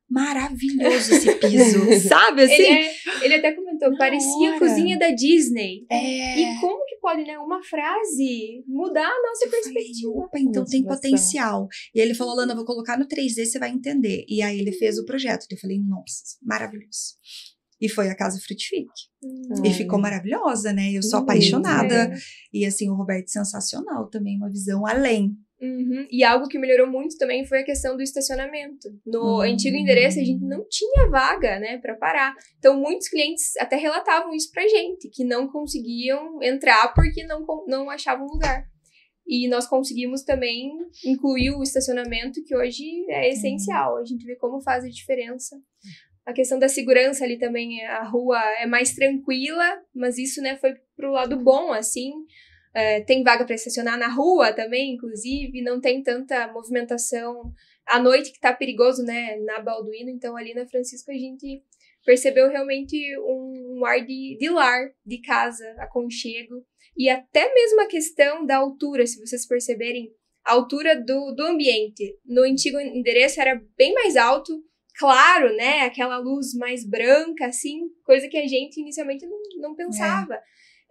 Maravilhoso esse piso, sabe assim? Ele até comentou, parecia a cozinha da Disney. E como que pode, né, uma frase mudar a nossa perspectiva? Opa, então tem potencial. E ele falou, Lana, vou colocar no 3D, você vai entender. E aí ele fez o projeto. Eu falei, nossa, maravilhoso. E foi a Casa Frutifique. E ficou maravilhosa, né? Eu sou apaixonada. E assim, o Roberto sensacional também, uma visão além. E algo que melhorou muito também foi a questão do estacionamento. No antigo endereço, a gente não tinha vaga, né, para parar. Então, muitos clientes até relatavam isso pra gente, que não conseguiam entrar porque não achavam lugar. E nós conseguimos também incluir o estacionamento, que hoje é essencial. A gente vê como faz a diferença. A questão da segurança ali também, a rua é mais tranquila, mas isso, né, foi pro lado bom, assim. Tem vaga para estacionar na rua também, inclusive, não tem tanta movimentação à noite, que tá perigoso, né, na Balduino. Então, ali na Francisco, a gente percebeu realmente um ar de lar, de casa, aconchego. E até mesmo a questão da altura, se vocês perceberem, a altura do ambiente. No antigo endereço era bem mais alto claro, né? Aquela luz mais branca, assim, coisa que a gente inicialmente não pensava.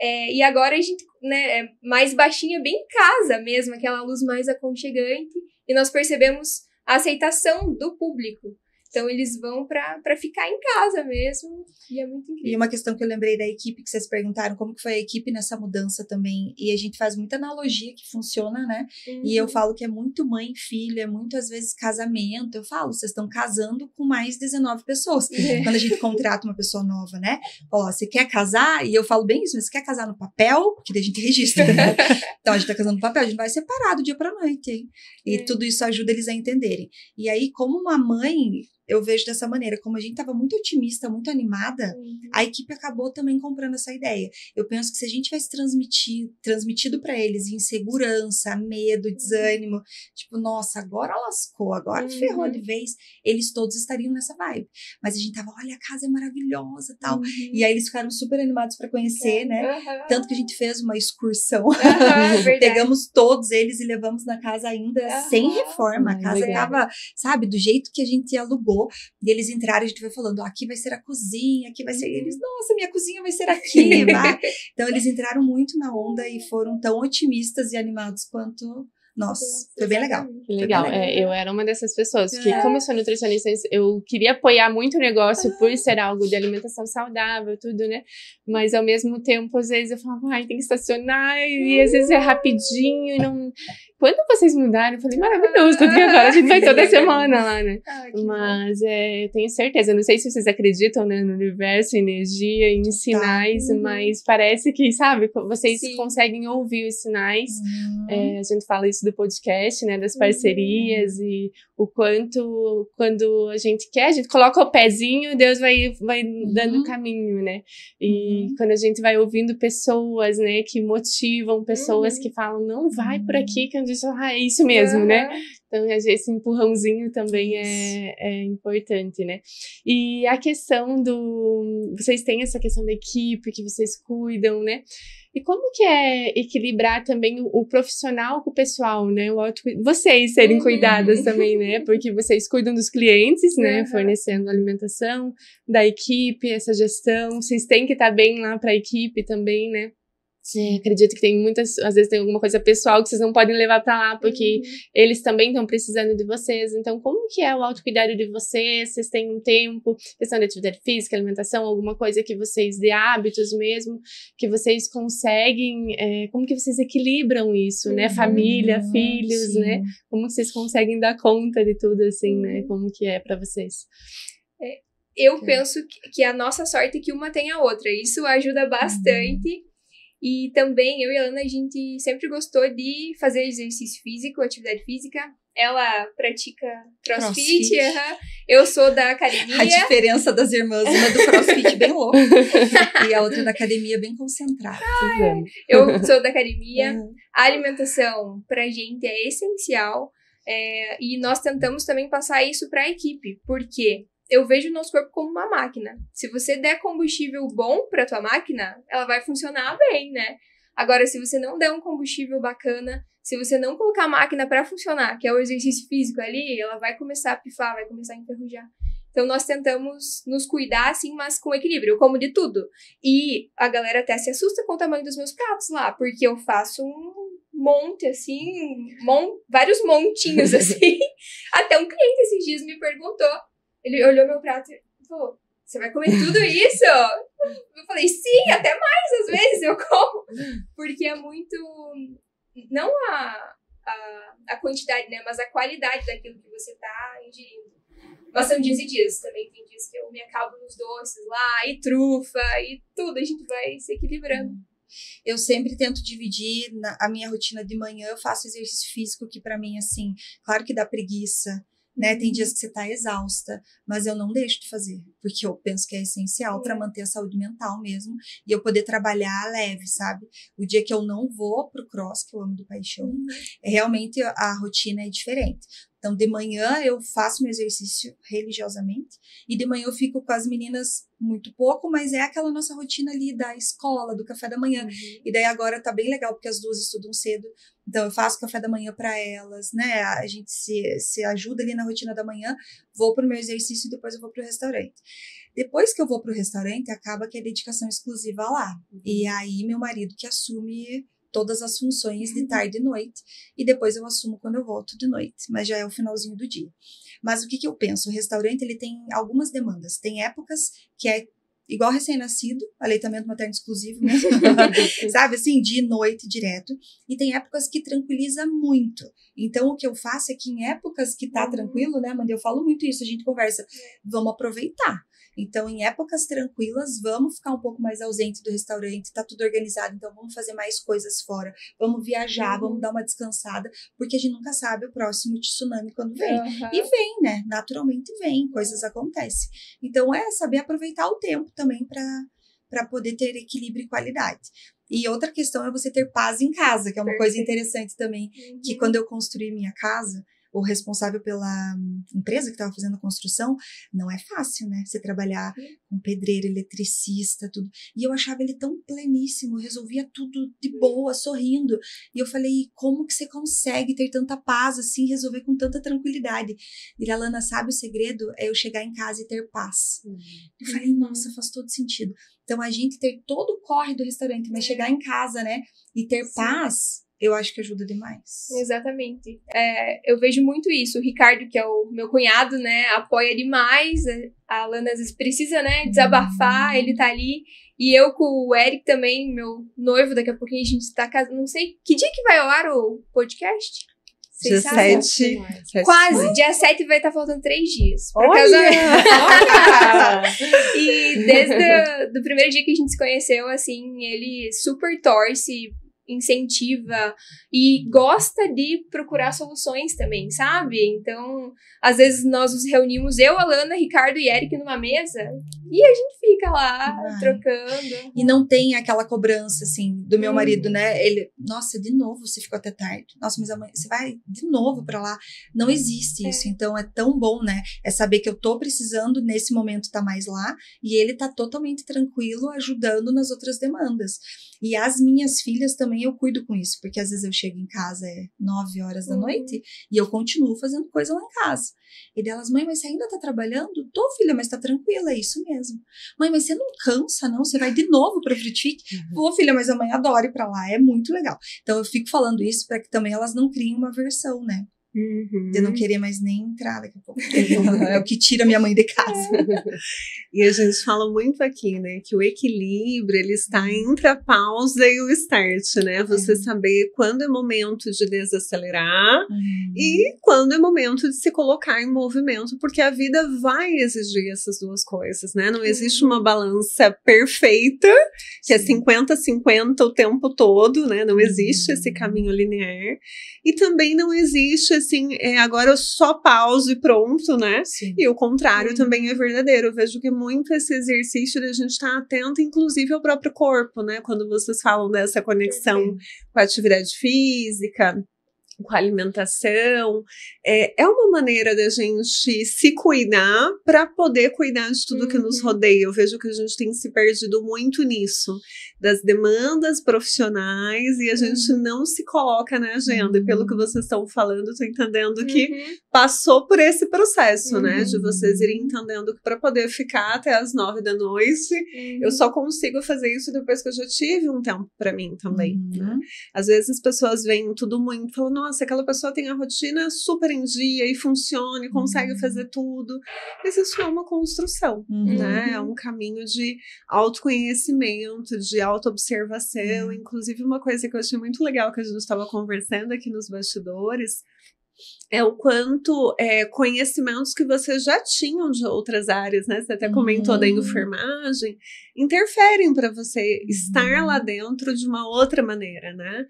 E agora a gente, né, é mais baixinha, bem em casa mesmo, aquela luz mais aconchegante. E nós percebemos a aceitação do público. Então, eles vão pra ficar em casa mesmo, e é muito incrível. E uma questão que eu lembrei da equipe, que vocês perguntaram, como que foi a equipe nessa mudança também, e a gente faz muita analogia que funciona, né? E eu falo que é muito mãe e filho, é muito, às vezes, casamento. Eu falo, vocês estão casando com mais 19 pessoas. Quando a gente contrata uma pessoa nova, né? Ó, você quer casar? E eu falo bem isso, mas você quer casar no papel? Porque daí a gente registra, né? Então, a gente tá casando no papel, a gente vai separar do dia pra noite, hein? E tudo isso ajuda eles a entenderem. E aí, como uma mãe, eu vejo dessa maneira, como a gente estava muito otimista, muito animada, a equipe acabou também comprando essa ideia. Eu penso que se a gente tivesse transmitido para eles insegurança, medo, desânimo, tipo, nossa, agora lascou, agora ferrou de vez, eles todos estariam nessa vibe. Mas a gente tava, olha, a casa é maravilhosa e tal. E aí eles ficaram super animados para conhecer, né? Tanto que a gente fez uma excursão. Pegamos todos eles e levamos na casa ainda sem reforma. A casa tava, sabe, do jeito que a gente alugou. E eles entraram, a gente vai falando, aqui vai ser a cozinha, aqui vai ser... E eles, nossa, minha cozinha vai ser aqui, vai. Então, eles entraram muito na onda e foram tão otimistas e animados quanto nós. Foi bem legal. Que legal. Eu era uma dessas pessoas que, como eu sou nutricionista, eu queria apoiar muito o negócio por ser algo de alimentação saudável, tudo, né? Mas, ao mesmo tempo, às vezes eu falava, ai, tem que estacionar, e às vezes é rapidinho, e não... Quando vocês mudaram, eu falei, maravilhoso, tudo que agora a gente vai toda semana lá, né? Mas eu tenho certeza, não sei se vocês acreditam, né, no universo, energia, em sinais, mas parece que, sabe, vocês conseguem ouvir os sinais. A gente fala isso do podcast, né, das parcerias, e o quanto, quando a gente quer, a gente coloca o pezinho, Deus vai dando caminho, né? E quando a gente vai ouvindo pessoas, né, que motivam, pessoas que falam, não vai por aqui, que a gente fala, é isso mesmo, né? Então, esse empurrãozinho também é importante, né? E a questão vocês têm essa questão da equipe, que vocês cuidam, né? E como que é equilibrar também o profissional com o pessoal, né? Vocês serem cuidadas também, né? Porque vocês cuidam dos clientes, né? Fornecendo alimentação, da equipe, essa gestão. Vocês têm que estar bem lá para a equipe também, né? Acredito que tem às vezes tem alguma coisa pessoal que vocês não podem levar pra lá, porque eles também estão precisando de vocês. Então, como que é o autocuidado de vocês? Vocês têm um tempo, questão de atividade física, alimentação, alguma coisa que vocês, de hábitos mesmo, que vocês conseguem, como que vocês equilibram isso, né? Família, filhos, né? Como que vocês conseguem dar conta de tudo, assim, né? Como que é pra vocês? Eu penso que a nossa sorte é que uma tem a outra. Isso ajuda bastante. E também, eu e a Ana, a gente sempre gostou de fazer exercício físico, atividade física. Ela pratica crossfit. Eu sou da academia. A diferença das irmãs, uma do crossfit bem louca e a outra da academia bem concentrada. Eu sou da academia. A alimentação, pra gente, é essencial. E nós tentamos também passar isso pra equipe. Por quê? Eu vejo o nosso corpo como uma máquina. Se você der combustível bom pra tua máquina, ela vai funcionar bem, né? Agora, se você não der um combustível bacana, se você não colocar a máquina pra funcionar, que é o exercício físico ali, ela vai começar a pifar, vai começar a enferrujar. Então, nós tentamos nos cuidar, assim, mas com equilíbrio. Eu como de tudo. E a galera até se assusta com o tamanho dos meus pratos lá, porque eu faço um monte, assim, vários montinhos, assim. Até um cliente esses dias me perguntou, ele olhou meu prato e falou, você vai comer tudo isso? Eu falei, sim, até mais às vezes eu como. Porque é muito, não a quantidade, né, mas a qualidade daquilo que você tá ingerindo. Mas são dias e dias, também tem dias que eu me acabo nos doces lá, e trufa, e tudo, a gente vai se equilibrando. Eu sempre tento dividir a minha rotina de manhã, eu faço exercício físico que pra mim, assim, claro que dá preguiça, né? Tem dias que você tá exausta, mas eu não deixo de fazer, porque eu penso que é essencial para manter a saúde mental mesmo, e eu poder trabalhar leve, sabe? O dia que eu não vou pro cross, que eu amo de paixão, realmente a rotina é diferente. Então, de manhã eu faço meu exercício religiosamente, e de manhã eu fico com as meninas muito pouco, mas é aquela nossa rotina ali da escola, do café da manhã. E daí agora tá bem legal, porque as duas estudam cedo, então eu faço café da manhã para elas, né? A gente se ajuda ali na rotina da manhã, vou pro meu exercício e depois eu vou pro restaurante. Depois que eu vou pro restaurante, acaba que é dedicação exclusiva lá. E aí meu marido que assume todas as funções de tarde e noite, e depois eu assumo quando eu volto de noite, mas já é o finalzinho do dia. Mas o que eu penso? O restaurante, ele tem algumas demandas. Tem épocas que é igual recém-nascido, aleitamento materno exclusivo mesmo, sabe, assim, de noite direto. E tem épocas que tranquiliza muito. Então, o que eu faço é que em épocas que tá tranquilo, né, Amanda, eu falo muito isso, a gente conversa, vamos aproveitar. Então, em épocas tranquilas, vamos ficar um pouco mais ausente do restaurante, tá tudo organizado, então vamos fazer mais coisas fora, vamos viajar, vamos dar uma descansada, porque a gente nunca sabe o próximo tsunami quando vem. E vem, né? Naturalmente vem, coisas acontecem. Então, é saber aproveitar o tempo também para poder ter equilíbrio e qualidade. E outra questão é você ter paz em casa, que é uma coisa interessante também, que quando eu construí minha casa, o responsável pela empresa que estava fazendo a construção, não é fácil, né? Você trabalhar com pedreiro, eletricista, tudo. E eu achava ele tão pleníssimo, resolvia tudo de boa, sorrindo. E eu falei, como que você consegue ter tanta paz assim, resolver com tanta tranquilidade? Ele, Alana, sabe o segredo? É eu chegar em casa e ter paz. Eu falei, nossa, faz todo sentido. Então, a gente ter todo o corre do restaurante, mas chegar em casa, né? E ter paz, eu acho que ajuda demais. Exatamente. Eu vejo muito isso. O Ricardo, que é o meu cunhado, né, apoia demais. A Alana às vezes precisa, né, desabafar, ele tá ali. E eu com o Eric também, meu noivo, daqui a pouquinho a gente tá casando. Não sei, que dia que vai ao ar o podcast? Dia 7. Quase, dia 7 vai estar faltando 3 dias. Olha! E desde o primeiro dia que a gente se conheceu, assim, ele super torce, incentiva e gosta de procurar soluções também, sabe? Então, às vezes nós nos reunimos, eu, Alana, Ricardo e Eric numa mesa e a gente fica lá trocando. E não tem aquela cobrança, assim, do meu marido, né? Ele, nossa, de novo você ficou até tarde. Nossa, mas amanhã você vai de novo pra lá. Não existe isso. Então, é tão bom, né? É saber que eu tô precisando, nesse momento, tá mais lá e ele tá totalmente tranquilo, ajudando nas outras demandas. E as minhas filhas também eu cuido com isso, porque às vezes eu chego em casa 9 horas da noite e eu continuo fazendo coisa lá em casa. E delas, mãe, mas você ainda tá trabalhando? Tô, filha, mas tá tranquila, é isso mesmo. Mãe, mas você não cansa, não? Você vai de novo pra Frutific? Vou, filha, mas amanhã adoro ir pra lá, é muito legal. Então eu fico falando isso para que também elas não criem uma aversão, né? De não querer mais nem entrar daqui a pouco. É o que tira minha mãe de casa. E a gente fala muito aqui, né, que o equilíbrio, ele está entre a pausa e o start, né? Você saber quando é momento de desacelerar e quando é momento de se colocar em movimento, porque a vida vai exigir essas duas coisas, né? Não existe uma balança perfeita, que é 50-50 o tempo todo, né? Não existe esse caminho linear. E também não existe, assim, agora eu só pauso e pronto, né? Sim. E o contrário também é verdadeiro. Eu vejo que muito esse exercício da gente estar atento, inclusive, ao próprio corpo, né? Quando vocês falam dessa conexão com a atividade física, com a alimentação, é uma maneira da gente se cuidar para poder cuidar de tudo que nos rodeia. Eu vejo que a gente tem se perdido muito nisso, das demandas profissionais, e a gente não se coloca na agenda. E pelo que vocês estão falando, eu tô entendendo que passou por esse processo, né? De vocês irem entendendo que para poder ficar até as 9 da noite, eu só consigo fazer isso depois que eu já tive um tempo para mim também, né? Às vezes as pessoas veem tudo muito, falam, nossa, aquela pessoa tem a rotina super em dia e funciona e consegue fazer tudo. Mas isso é uma construção, né? É um caminho de autoconhecimento, de autoobservação. Inclusive, uma coisa que eu achei muito legal que a gente estava conversando aqui nos bastidores é o quanto conhecimentos que vocês já tinham de outras áreas, né? Você até comentou da enfermagem, interferem para você estar lá dentro de uma outra maneira, né?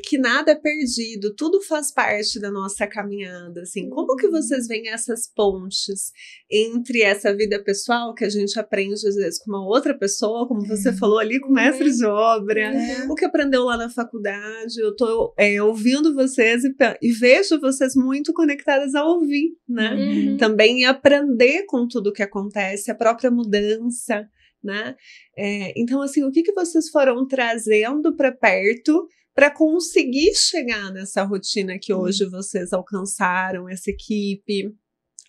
Que nada é perdido, tudo faz parte da nossa caminhada, assim. Como que vocês veem essas pontes entre essa vida pessoal que a gente aprende às vezes com uma outra pessoa, como você falou ali, com o mestre de obra, o que aprendeu lá na faculdade? Eu tô ouvindo vocês e vejo vocês muito conectadas a ouvir, né? Uhum. Também aprender com tudo que acontece, a própria mudança, né? Então, assim, o que vocês foram trazendo para perto para conseguir chegar nessa rotina que hoje vocês alcançaram, essa equipe,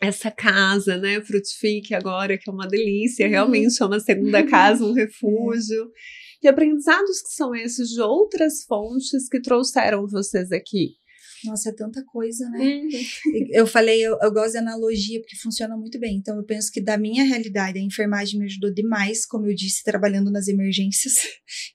essa casa, né? Frutifique agora, que é uma delícia, realmente é uma segunda casa, um refúgio. Que aprendizados que são esses de outras fontes que trouxeram vocês aqui? Nossa, é tanta coisa, né? Eu falei, eu gosto de analogia, porque funciona muito bem. Então, eu penso que da minha realidade, a enfermagem me ajudou demais, como eu disse, trabalhando nas emergências,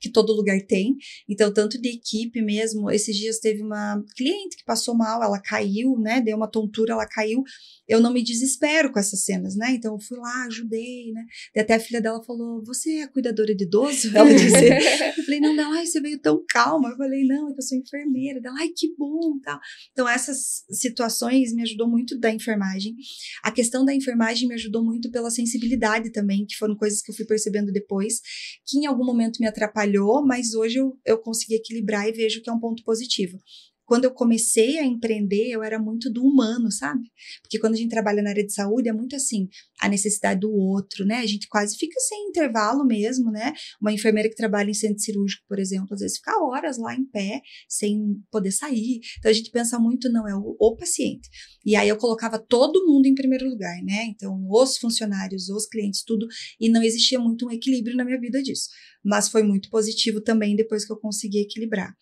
que todo lugar tem. Então, tanto de equipe mesmo, esses dias teve uma cliente que passou mal, ela caiu, né? Deu uma tontura, ela caiu. Eu não me desespero com essas cenas, né? Então, eu fui lá, ajudei, né? E até a filha dela falou, você é a cuidadora de idoso? Ela disse. Eu falei, não, ai, você veio tão calma. Eu falei, não, é que eu sou enfermeira. Ela, ai, que bom, tal. Então, essas situações me ajudou muito da enfermagem. A questão da enfermagem me ajudou muito pela sensibilidade também, que foram coisas que eu fui percebendo depois, que em algum momento me atrapalhou, mas hoje eu consegui equilibrar e vejo que é um ponto positivo. Quando eu comecei a empreender, eu era muito do humano, sabe? Porque quando a gente trabalha na área de saúde, é muito assim, a necessidade do outro, né? A gente quase fica sem intervalo mesmo, né? Uma enfermeira que trabalha em centro cirúrgico, por exemplo, às vezes fica horas lá em pé, sem poder sair. Então, a gente pensa muito, não, é o paciente. E aí, eu colocava todo mundo em primeiro lugar, né? Então, os funcionários, os clientes, tudo. E não existia muito um equilíbrio na minha vida disso. Mas foi muito positivo também depois que eu consegui equilibrar.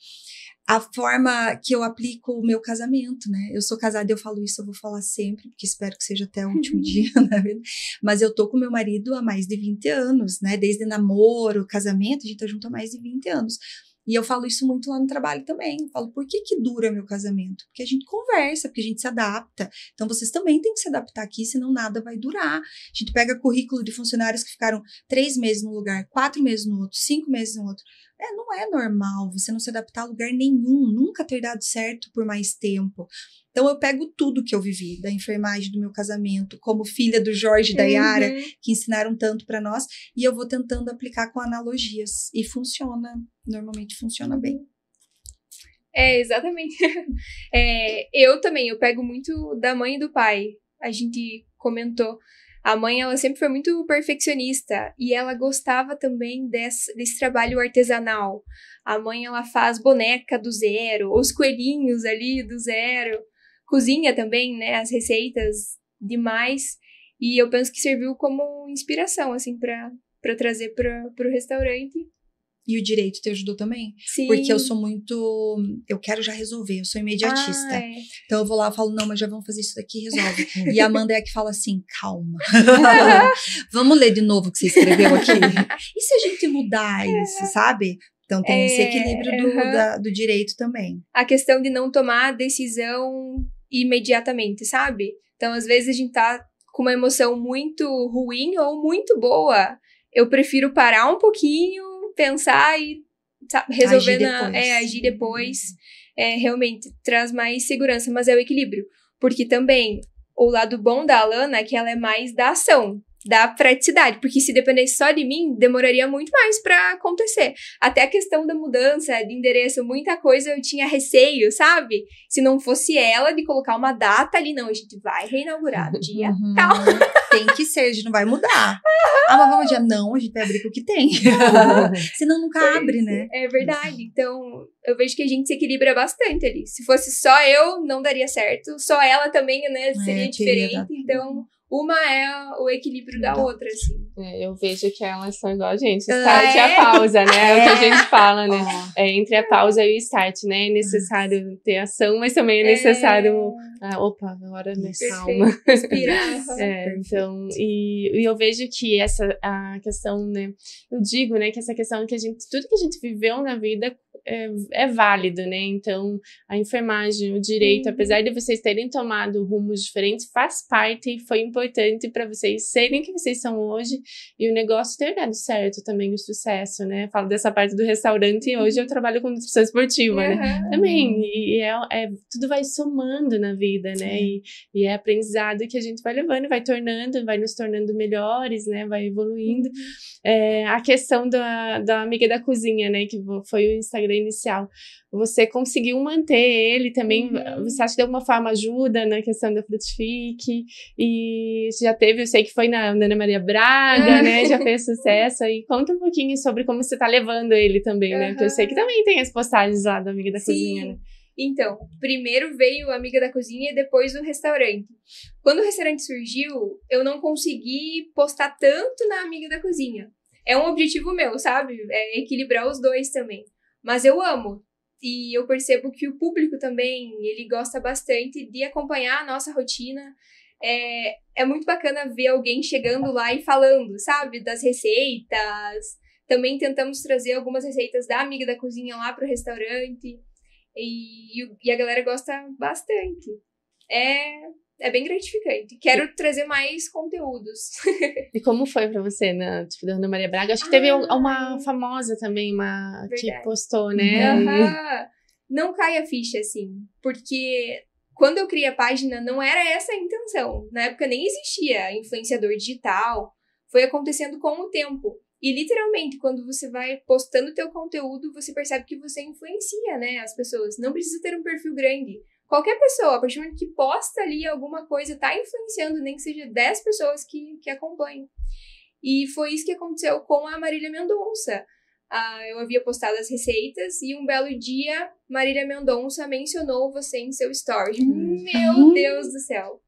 A forma que eu aplico o meu casamento, né? Eu sou casada e eu falo isso, eu vou falar sempre, porque espero que seja até o último dia na vida. Mas eu tô com meu marido há mais de 20 anos, né? Desde namoro, casamento, a gente tá junto há mais de 20 anos. E eu falo isso muito lá no trabalho também. Eu falo, por que dura meu casamento? Porque a gente conversa, porque a gente se adapta. Então, vocês também têm que se adaptar aqui, senão nada vai durar. A gente pega currículo de funcionários que ficaram 3 meses num lugar, 4 meses no outro, 5 meses no outro. Não é normal você não se adaptar a lugar nenhum, nunca ter dado certo por mais tempo. Então, eu pego tudo que eu vivi, da enfermagem do meu casamento, como filha do Jorge e da Yara, que ensinaram tanto para nós, e eu vou tentando aplicar com analogias. E funciona, normalmente funciona bem. Exatamente. Eu também, eu pego muito da mãe e do pai. A gente comentou. A mãe, ela sempre foi muito perfeccionista e ela gostava também desse trabalho artesanal. A mãe, ela faz boneca do zero, os coelhinhos ali do zero. Cozinha também, né, as receitas demais. E eu penso que serviu como inspiração, assim, pra trazer pro restaurante. E o direito te ajudou também? Sim. Porque eu sou muito... Eu quero já resolver, eu sou imediatista. Então eu vou lá e falo, não, mas já vamos fazer isso daqui e resolve. E a Amanda é a que fala assim, calma. Vamos ler de novo o que você escreveu aqui? E se a gente mudar isso, sabe? Então tem esse equilíbrio do direito também. A questão de não tomar decisão imediatamente, sabe? Então às vezes a gente tá com uma emoção muito ruim ou muito boa. Eu prefiro parar um pouquinho, pensar e resolver, agir depois. Realmente traz mais segurança, mas é o equilíbrio. Porque também o lado bom da Alana é que ela é mais da ação, da praticidade, porque se dependesse só de mim, demoraria muito mais pra acontecer. Até a questão da mudança de endereço, muita coisa eu tinha receio, sabe? Se não fosse ela de colocar uma data ali, não, a gente vai reinaugurar no dia tal. Tem que ser, a gente não vai mudar. Mas vamos dia, não, a gente vai abrir com o que tem. Senão nunca abre, né? É verdade. Então, eu vejo que a gente se equilibra bastante ali. Se fosse só eu, não daria certo. Só ela também, né, seria diferente. Então, uma é o equilíbrio da outra, assim. Eu vejo que elas são igual a gente. Start e a pausa, né? É o que a gente fala, né? Entre a pausa e o start, né? É necessário ter ação, mas também é necessário... opa, agora me calma. Respirar. Então... E eu vejo que a questão, né? Eu digo, né? Que essa questão que tudo que a gente viveu na vida é válido, né? Então, a enfermagem, o direito, apesar de vocês terem tomado rumos diferentes, faz parte e foi importante para vocês serem o que vocês são hoje e o negócio ter dado certo também, o sucesso, né? Falo dessa parte do restaurante e hoje eu trabalho com nutrição esportiva, né? Também, e tudo vai somando na vida, né? E é aprendizado que a gente vai levando, vai nos tornando melhores, né? Vai evoluindo. A questão da amiga da cozinha, né? Que foi o Instagram número inicial. Você conseguiu manter ele também? Você acha que de alguma forma ajuda na questão da Frutifique? E já teve, eu sei que foi na Ana Maria Braga, né? Já fez sucesso. E conta um pouquinho sobre como você tá levando ele também, né? Porque eu sei que também tem as postagens lá do Amiga da Cozinha, né? Então, primeiro veio a Amiga da Cozinha e depois o restaurante. Quando o restaurante surgiu, eu não consegui postar tanto na Amiga da Cozinha. É um objetivo meu, sabe? É equilibrar os dois também. Mas eu amo. E eu percebo que o público também, ele gosta bastante de acompanhar a nossa rotina. É muito bacana ver alguém chegando lá e falando, sabe? Das receitas. Também tentamos trazer algumas receitas da Amiga da Cozinha lá pro restaurante. E a galera gosta bastante. É bem gratificante. Quero trazer mais conteúdos. E como foi pra você, né? Tipo, da Ana Maria Braga? Acho que teve uma famosa também, que postou, né? Não cai a ficha, assim. Porque quando eu criei a página, não era essa a intenção. Na época nem existia influenciador digital. Foi acontecendo com o tempo. E, literalmente, quando você vai postando teu conteúdo, você percebe que você influencia, né, as pessoas. Não precisa ter um perfil grande. Qualquer pessoa, a partir do momento que posta ali alguma coisa, tá influenciando, nem que seja 10 pessoas que acompanham. E foi isso que aconteceu com a Marília Mendonça. Eu havia postado as receitas e um belo dia, Marília Mendonça mencionou você em seu story. Meu Deus do céu.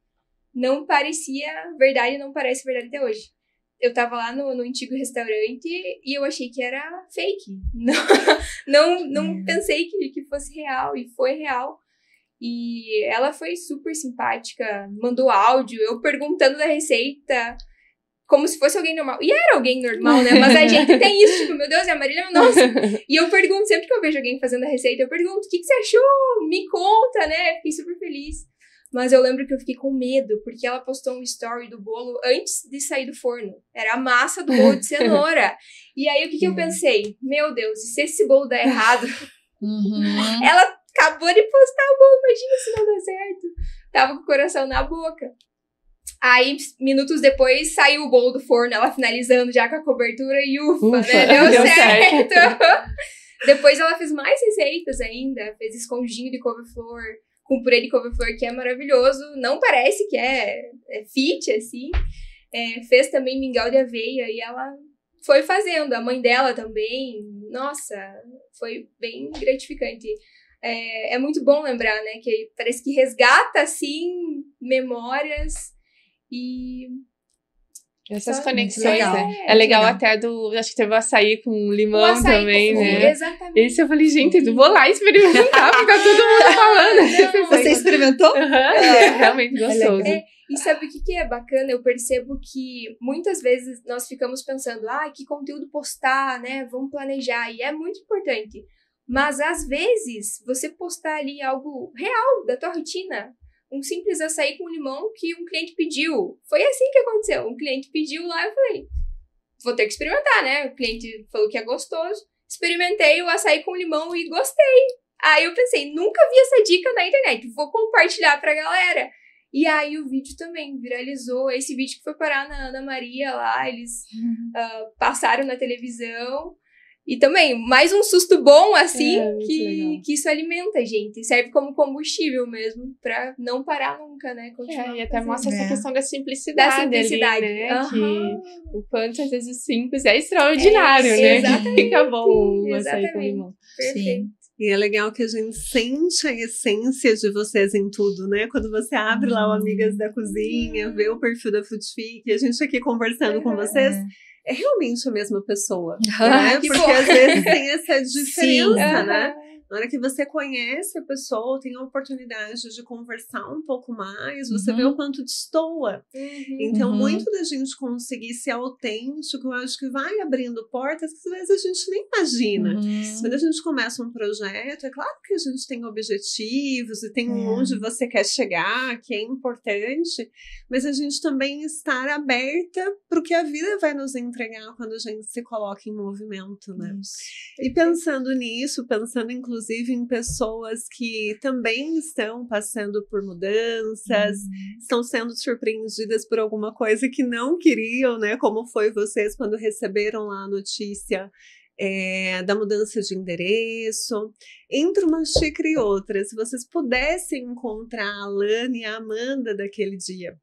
Não parecia verdade, não parece verdade até hoje. Eu tava lá no antigo restaurante e eu achei que era fake. Não pensei que fosse real, e foi real. E ela foi super simpática, mandou áudio, eu perguntando da receita, como se fosse alguém normal. E era alguém normal, né? Mas a gente tem isso, tipo, meu Deus, é a Marília Mendonça. E eu pergunto, sempre que eu vejo alguém fazendo a receita, eu pergunto, o que você achou? Me conta, né? Fiquei super feliz. Mas eu lembro que eu fiquei com medo, porque ela postou um story do bolo antes de sair do forno. Era a massa do bolo de cenoura. E aí, o que eu pensei? Meu Deus, e se esse bolo der errado? Ela acabou de postar o bolo, imagina se não der certo. Tava com o coração na boca. Aí, minutos depois, saiu o bolo do forno, ela finalizando já com a cobertura e ufa, né? Deu certo. Depois ela fez mais receitas ainda, fez escondidinho de couve-flor, com purê de couve-flor, que é maravilhoso. Não parece que é fit, assim. Fez também mingau de aveia e ela foi fazendo. A mãe dela também. Nossa, foi bem gratificante. É muito bom lembrar, né? Que parece que resgata, assim, memórias e... Essas conexões, né? É legal até acho que teve o açaí com limão açaí também, né? Exatamente. Esse eu falei, gente, eu vou lá experimentar, porque tá todo mundo falando. Você experimentou? É realmente gostoso. E sabe o que é bacana? Eu percebo que muitas vezes nós ficamos pensando, que conteúdo postar, né? Vamos planejar. E é muito importante. Mas, às vezes, você postar ali algo real da tua rotina, um simples açaí com limão que um cliente pediu. Foi assim que aconteceu. Um cliente pediu lá, eu falei, vou ter que experimentar, né? O cliente falou que é gostoso. Experimentei o açaí com limão e gostei. Aí eu pensei, nunca vi essa dica na internet, vou compartilhar pra galera. E aí o vídeo também viralizou. Esse vídeo que foi parar na Ana Maria lá, eles passaram na televisão. E também, mais um susto bom, assim, que isso alimenta a gente. Serve como combustível mesmo, pra não parar nunca, né? E até mostra essa questão da simplicidade. Ali, né? Que o quanto, às vezes, o simples é extraordinário, né? Exatamente. Fica bom o açaí com limão. Perfeito. Sim. E é legal que a gente sente a essência de vocês em tudo, né? Quando você abre lá o Amigas da Cozinha, vê o perfil da Frutifique, a gente aqui conversando com vocês, é realmente a mesma pessoa, né? Porque às vezes tem essa diferença, né? Na hora que você conhece a pessoa, tem a oportunidade de conversar um pouco mais, você vê o quanto destoa. Então, muito da gente conseguir ser autêntico, eu acho que vai abrindo portas que às vezes a gente nem imagina. Quando a gente começa um projeto, é claro que a gente tem objetivos e tem onde você quer chegar, que é importante, mas a gente também estar aberta para o que a vida vai nos entregar quando a gente se coloca em movimento, né? E pensando nisso, pensando inclusive em pessoas que também estão passando por mudanças, estão sendo surpreendidas por alguma coisa que não queriam, né? Como foi vocês quando receberam lá a notícia da mudança de endereço. Entre uma xícara e outra, se vocês pudessem encontrar a Alana e a Amanda daquele dia,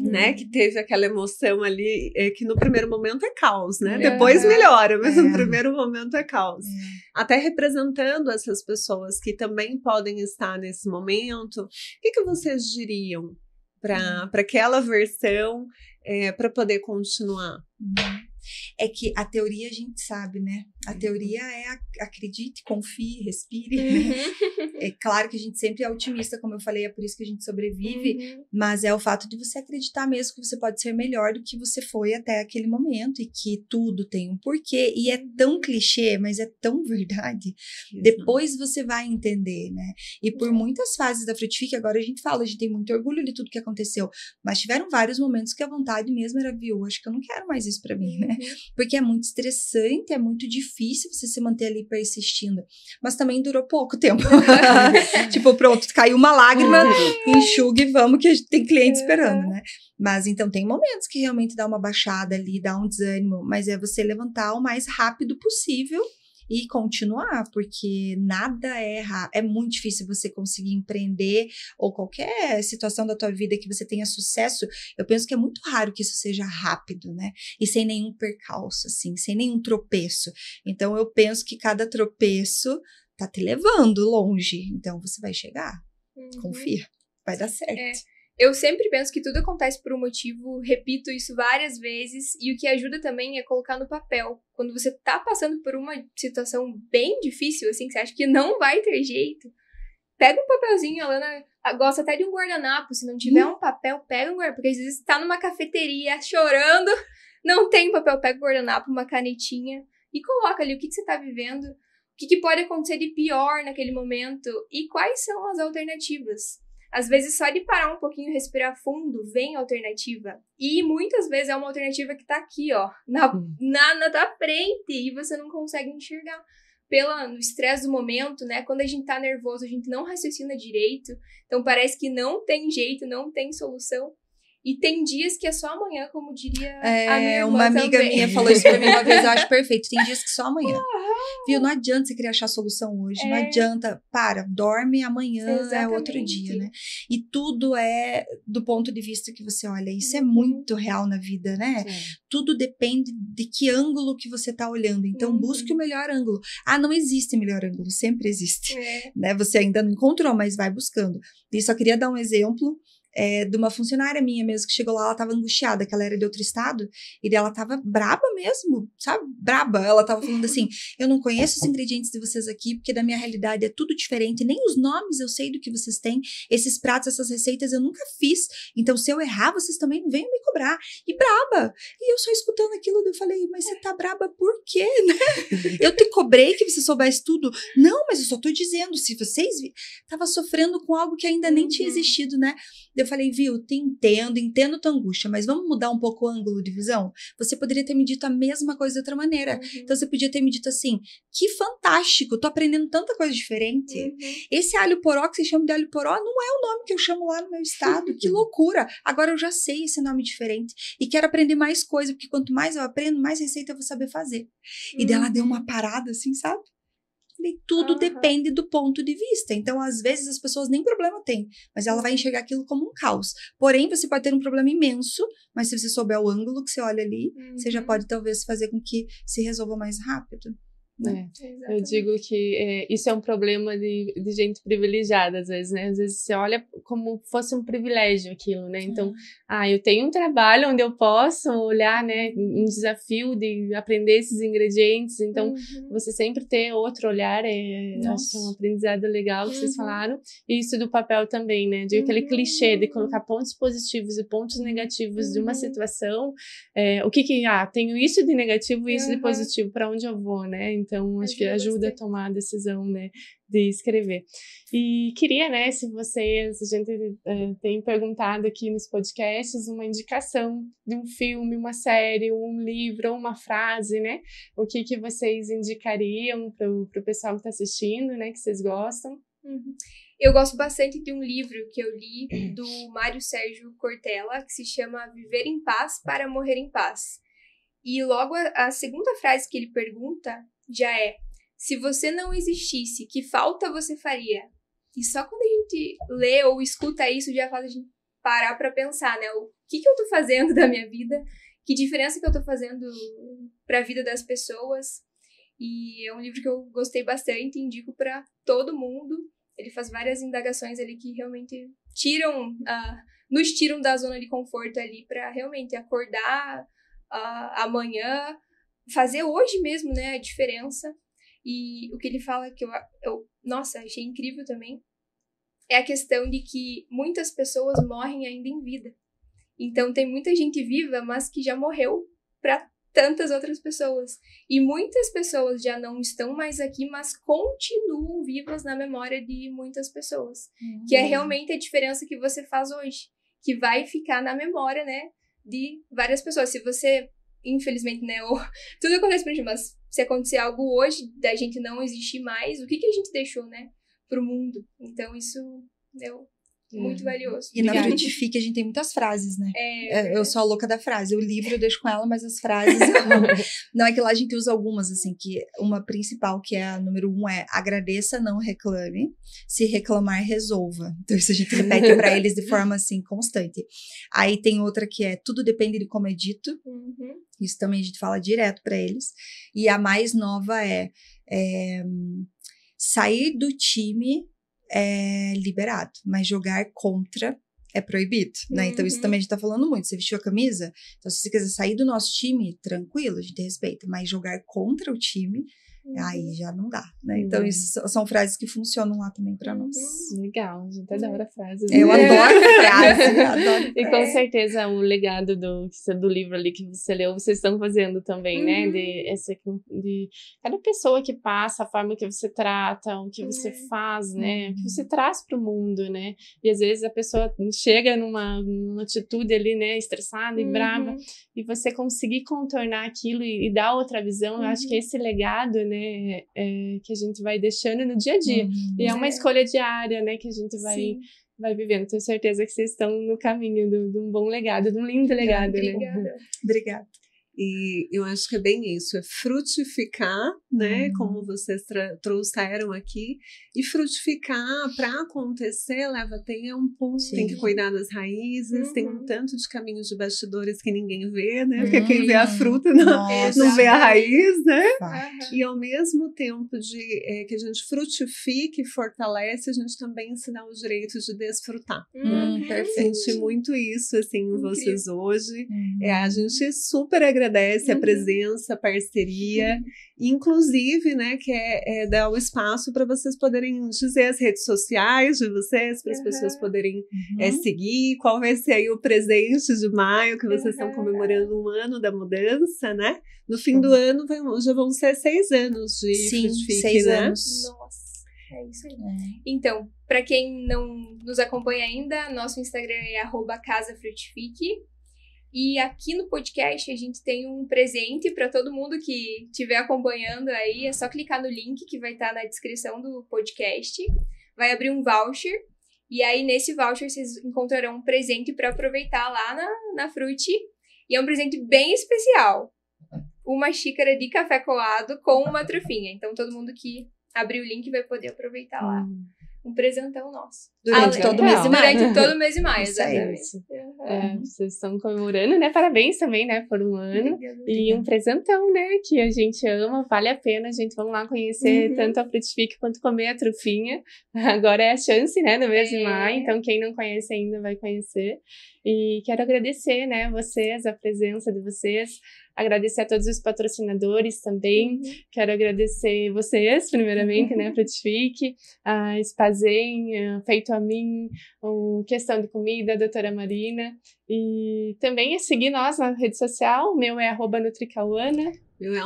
né, que teve aquela emoção ali, que no primeiro momento é caos, né? Depois melhora, mas no primeiro momento é caos. Até representando essas pessoas que também podem estar nesse momento, o que vocês diriam para aquela versão, para poder continuar? É que a teoria a gente sabe, né? A teoria é acredite, confie, respire. É claro que a gente sempre é otimista, como eu falei, é por isso que a gente sobrevive, mas é o fato de você acreditar mesmo que você pode ser melhor do que você foi até aquele momento e que tudo tem um porquê. E é tão clichê, mas é tão verdade. Depois você vai entender, né? E por muitas fases da Frutifique, agora a gente fala, a gente tem muito orgulho de tudo que aconteceu, mas tiveram vários momentos que a vontade mesmo era, viu, acho que eu não quero mais isso pra mim, né? Porque é muito estressante, é muito difícil você se manter ali persistindo. Mas também durou pouco tempo. Tipo, pronto, caiu uma lágrima, enxugue, vamos, que a gente tem cliente esperando, né? Mas então tem momentos que realmente dá uma baixada ali, dá um desânimo, mas é você levantar o mais rápido possível e continuar, porque nada é muito difícil você conseguir empreender ou qualquer situação da tua vida que você tenha sucesso. Eu penso que é muito raro que isso seja rápido, né? E sem nenhum percalço, assim, sem nenhum tropeço. Então eu penso que cada tropeço tá te levando longe, então você vai chegar. Confia, vai dar certo. Eu sempre penso que tudo acontece por um motivo, repito isso várias vezes, e o que ajuda também é colocar no papel. Quando você tá passando por uma situação bem difícil, assim, que você acha que não vai ter jeito, pega um papelzinho, a Alana gosta até de um guardanapo, se não tiver um papel, pega um guardanapo, porque às vezes você tá numa cafeteria chorando, não tem papel, pega o guardanapo, uma canetinha, e coloca ali o que você tá vivendo, o que pode acontecer de pior naquele momento, e quais são as alternativas. Às vezes, só de parar um pouquinho e respirar fundo, vem a alternativa. E muitas vezes é uma alternativa que tá aqui, ó, na tua frente, e você não consegue enxergar. No estresse do momento, né? Quando a gente tá nervoso, a gente não raciocina direito. Então, parece que não tem jeito, não tem solução. E tem dias que é só amanhã, como diria a minha irmã uma amiga também. minha falou isso pra mim uma vez, eu acho perfeito. Tem dias que só amanhã. Viu? Não adianta você querer achar solução hoje. Não adianta. Dorme, amanhã é outro dia, né? E tudo é do ponto de vista que você olha. Isso é muito real na vida, né? Tudo depende de que ângulo que você tá olhando. Então, busque o melhor ângulo. Não existe melhor ângulo. Sempre existe. Né? Você ainda não encontrou, mas vai buscando. E só queria dar um exemplo de uma funcionária minha mesmo, que chegou lá, ela tava angustiada, que ela era de outro estado, e ela tava braba mesmo, sabe? Braba. Ela tava falando assim, eu não conheço os ingredientes de vocês aqui, porque da minha realidade é tudo diferente, nem os nomes eu sei do que vocês têm, esses pratos, essas receitas eu nunca fiz, então se eu errar, vocês também não venham me cobrar. E braba. E eu só escutando aquilo, eu falei, mas você tá braba por quê, né? Eu te cobrei que você soubesse tudo. Não, mas eu só tô dizendo, se vocês tava sofrendo com algo que ainda nem tinha existido, né? Eu falei, viu, te entendo tua angústia, mas vamos mudar um pouco o ângulo de visão? Você poderia ter me dito a mesma coisa de outra maneira. Então, você podia ter me dito assim, que fantástico, tô aprendendo tanta coisa diferente. Esse alho poró que você chama de alho poró não é o nome que eu chamo lá no meu estado. Que loucura. Agora eu já sei esse nome diferente e quero aprender mais coisa, porque quanto mais eu aprendo, mais receita eu vou saber fazer. E daí ela deu uma parada assim, sabe? E tudo depende do ponto de vista. Então, às vezes, as pessoas nem problema têm, mas ela vai enxergar aquilo como um caos. Porém, você pode ter um problema imenso, mas se você souber o ângulo que você olha ali, você já pode, talvez, fazer com que se resolva mais rápido. Né? Eu digo que isso é um problema de gente privilegiada, às vezes, né? Às vezes você olha como fosse um privilégio aquilo, né? Então, eu tenho um trabalho onde eu posso olhar, né? Um desafio de aprender esses ingredientes, então você sempre ter outro olhar, acho que é um aprendizado legal que vocês falaram. E isso do papel também, né? De aquele clichê de colocar pontos positivos e pontos negativos de uma situação. Tenho isso de negativo e isso de positivo, para onde eu vou, né? Então, acho que ajuda a tomar a decisão, né, de escrever. E queria, né, se vocês, a gente tem perguntado aqui nos podcasts, uma indicação de um filme, uma série, um livro, ou uma frase, né? O que vocês indicariam para o pessoal que está assistindo, né, que vocês gostam? Eu gosto bastante de um livro que eu li do Mário Sérgio Cortella, que se chama Viver em Paz para Morrer em Paz. E logo a segunda frase que ele pergunta já é: se você não existisse, que falta você faria? E só quando a gente lê ou escuta isso, já faz a gente parar pra pensar, né? O que eu tô fazendo da minha vida? Que diferença que eu tô fazendo pra vida das pessoas? E é um livro que eu gostei bastante, indico pra todo mundo. Ele faz várias indagações ali que realmente nos tiram da zona de conforto ali pra realmente acordar amanhã, fazer hoje mesmo, né, a diferença. E o que ele fala que nossa, achei incrível também, é a questão de que muitas pessoas morrem ainda em vida. Então tem muita gente viva, mas que já morreu para tantas outras pessoas. E muitas pessoas já não estão mais aqui, mas continuam vivas na memória de muitas pessoas. Que é realmente a diferença que você faz hoje, que vai ficar na memória, né, de várias pessoas. Se você, infelizmente, né, tudo acontece pra gente, mas se acontecer algo hoje, da gente não existir mais, o que a gente deixou, né, pro mundo? Então isso é muito valioso. E na Frutifique a gente tem muitas frases, né? Eu sou a louca da frase. O livro eu deixo com ela, mas as frases não, é que lá a gente usa algumas, assim, que uma principal, que é a número 1, é: agradeça, não reclame. Se reclamar, resolva. Então isso a gente repete pra eles de forma, assim, constante. Aí tem outra que é: tudo depende de como é dito. Isso também a gente fala direto pra eles. E a mais nova é sair do time é liberado, mas jogar contra é proibido, né? Então isso também a gente tá falando muito. Você vestiu a camisa, então se você quiser sair do nosso time, tranquilo, a gente respeita, mas jogar contra o time, aí já não dá, né? Então isso são frases que funcionam lá também pra nós. Legal, a gente adora frases. Eu adoro frase. E com certeza o legado do livro ali que você leu, vocês estão fazendo também, né? De cada pessoa que passa, a forma que você trata, o que você faz, né? O que você traz pro mundo, né? E às vezes a pessoa chega numa atitude ali, né? Estressada e brava, e você conseguir contornar aquilo e dar outra visão, eu acho que esse legado, né? Que a gente vai deixando no dia a dia. E é uma escolha diária, né? Que a gente vai vivendo. Tenho certeza que vocês estão no caminho de um bom legado, de um lindo legado, né? Obrigada. E eu acho que é bem isso, é frutificar, né, como vocês trouxeram aqui, e frutificar para acontecer leva tempo, tem que cuidar das raízes, tem um tanto de caminhos de bastidores que ninguém vê, né, porque quem vê a fruta não vê a raiz, né, e ao mesmo tempo que a gente frutifique e fortalece, a gente também se dá o direito de desfrutar. Perfeito. Senti muito isso, assim, em vocês hoje, a gente super agradece a presença, a parceria, inclusive, né, que é dar o espaço para vocês poderem dizer as redes sociais de vocês, para as pessoas poderem seguir, qual vai ser aí o presente de maio, que vocês estão comemorando 1 ano da mudança, né? No fim do ano já vão ser 6 anos de Frutifique, 6 né? anos. Nossa, é isso aí. Então, para quem não nos acompanha ainda, nosso Instagram é @casafrutifique. E aqui no podcast a gente tem um presente para todo mundo que estiver acompanhando aí. É só clicar no link que vai estar na descrição do podcast. Vai abrir um voucher. E aí nesse voucher vocês encontrarão um presente para aproveitar lá na Fruti. E é um presente bem especial. Uma xícara de café coado com uma trufinha. Então todo mundo que abrir o link vai poder aproveitar lá. Um presentão nosso. Durante todo o mês de maio. Durante todo o mês de maio, Isso é exatamente. isso. Vocês estão comemorando, né? Parabéns também, né? Por 1 ano. E um presentão, né? Que a gente ama, vale a pena. A gente vamos lá conhecer tanto a Frutifique quanto comer a trufinha. Agora é a chance, né? No mês de maio. Então, quem não conhece ainda vai conhecer. E quero agradecer, né? Vocês, a presença de vocês. Agradecer a todos os patrocinadores também. Quero agradecer vocês, primeiramente, né? Frutifique, a Spazen, Feito a Mim, Questão de Comida, a doutora Marina. E também seguir nós na rede social. O meu é @nutricauana. Meu é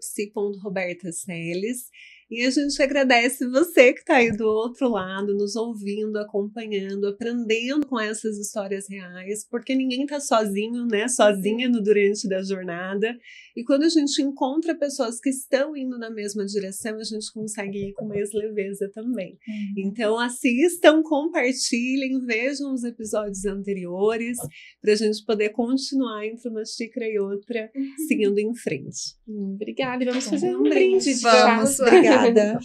@psi.robertaceles. E a gente agradece você que está aí do outro lado, nos ouvindo, acompanhando, aprendendo com essas histórias reais, porque ninguém está sozinho, né? Sozinha no durante da jornada. E quando a gente encontra pessoas que estão indo na mesma direção, a gente consegue ir com mais leveza também. Então, assistam, compartilhem, vejam os episódios anteriores, para a gente poder continuar entre uma xícara e outra, seguindo em frente. Obrigada. E vamos fazer um brinde de Vamos, chá. obrigada.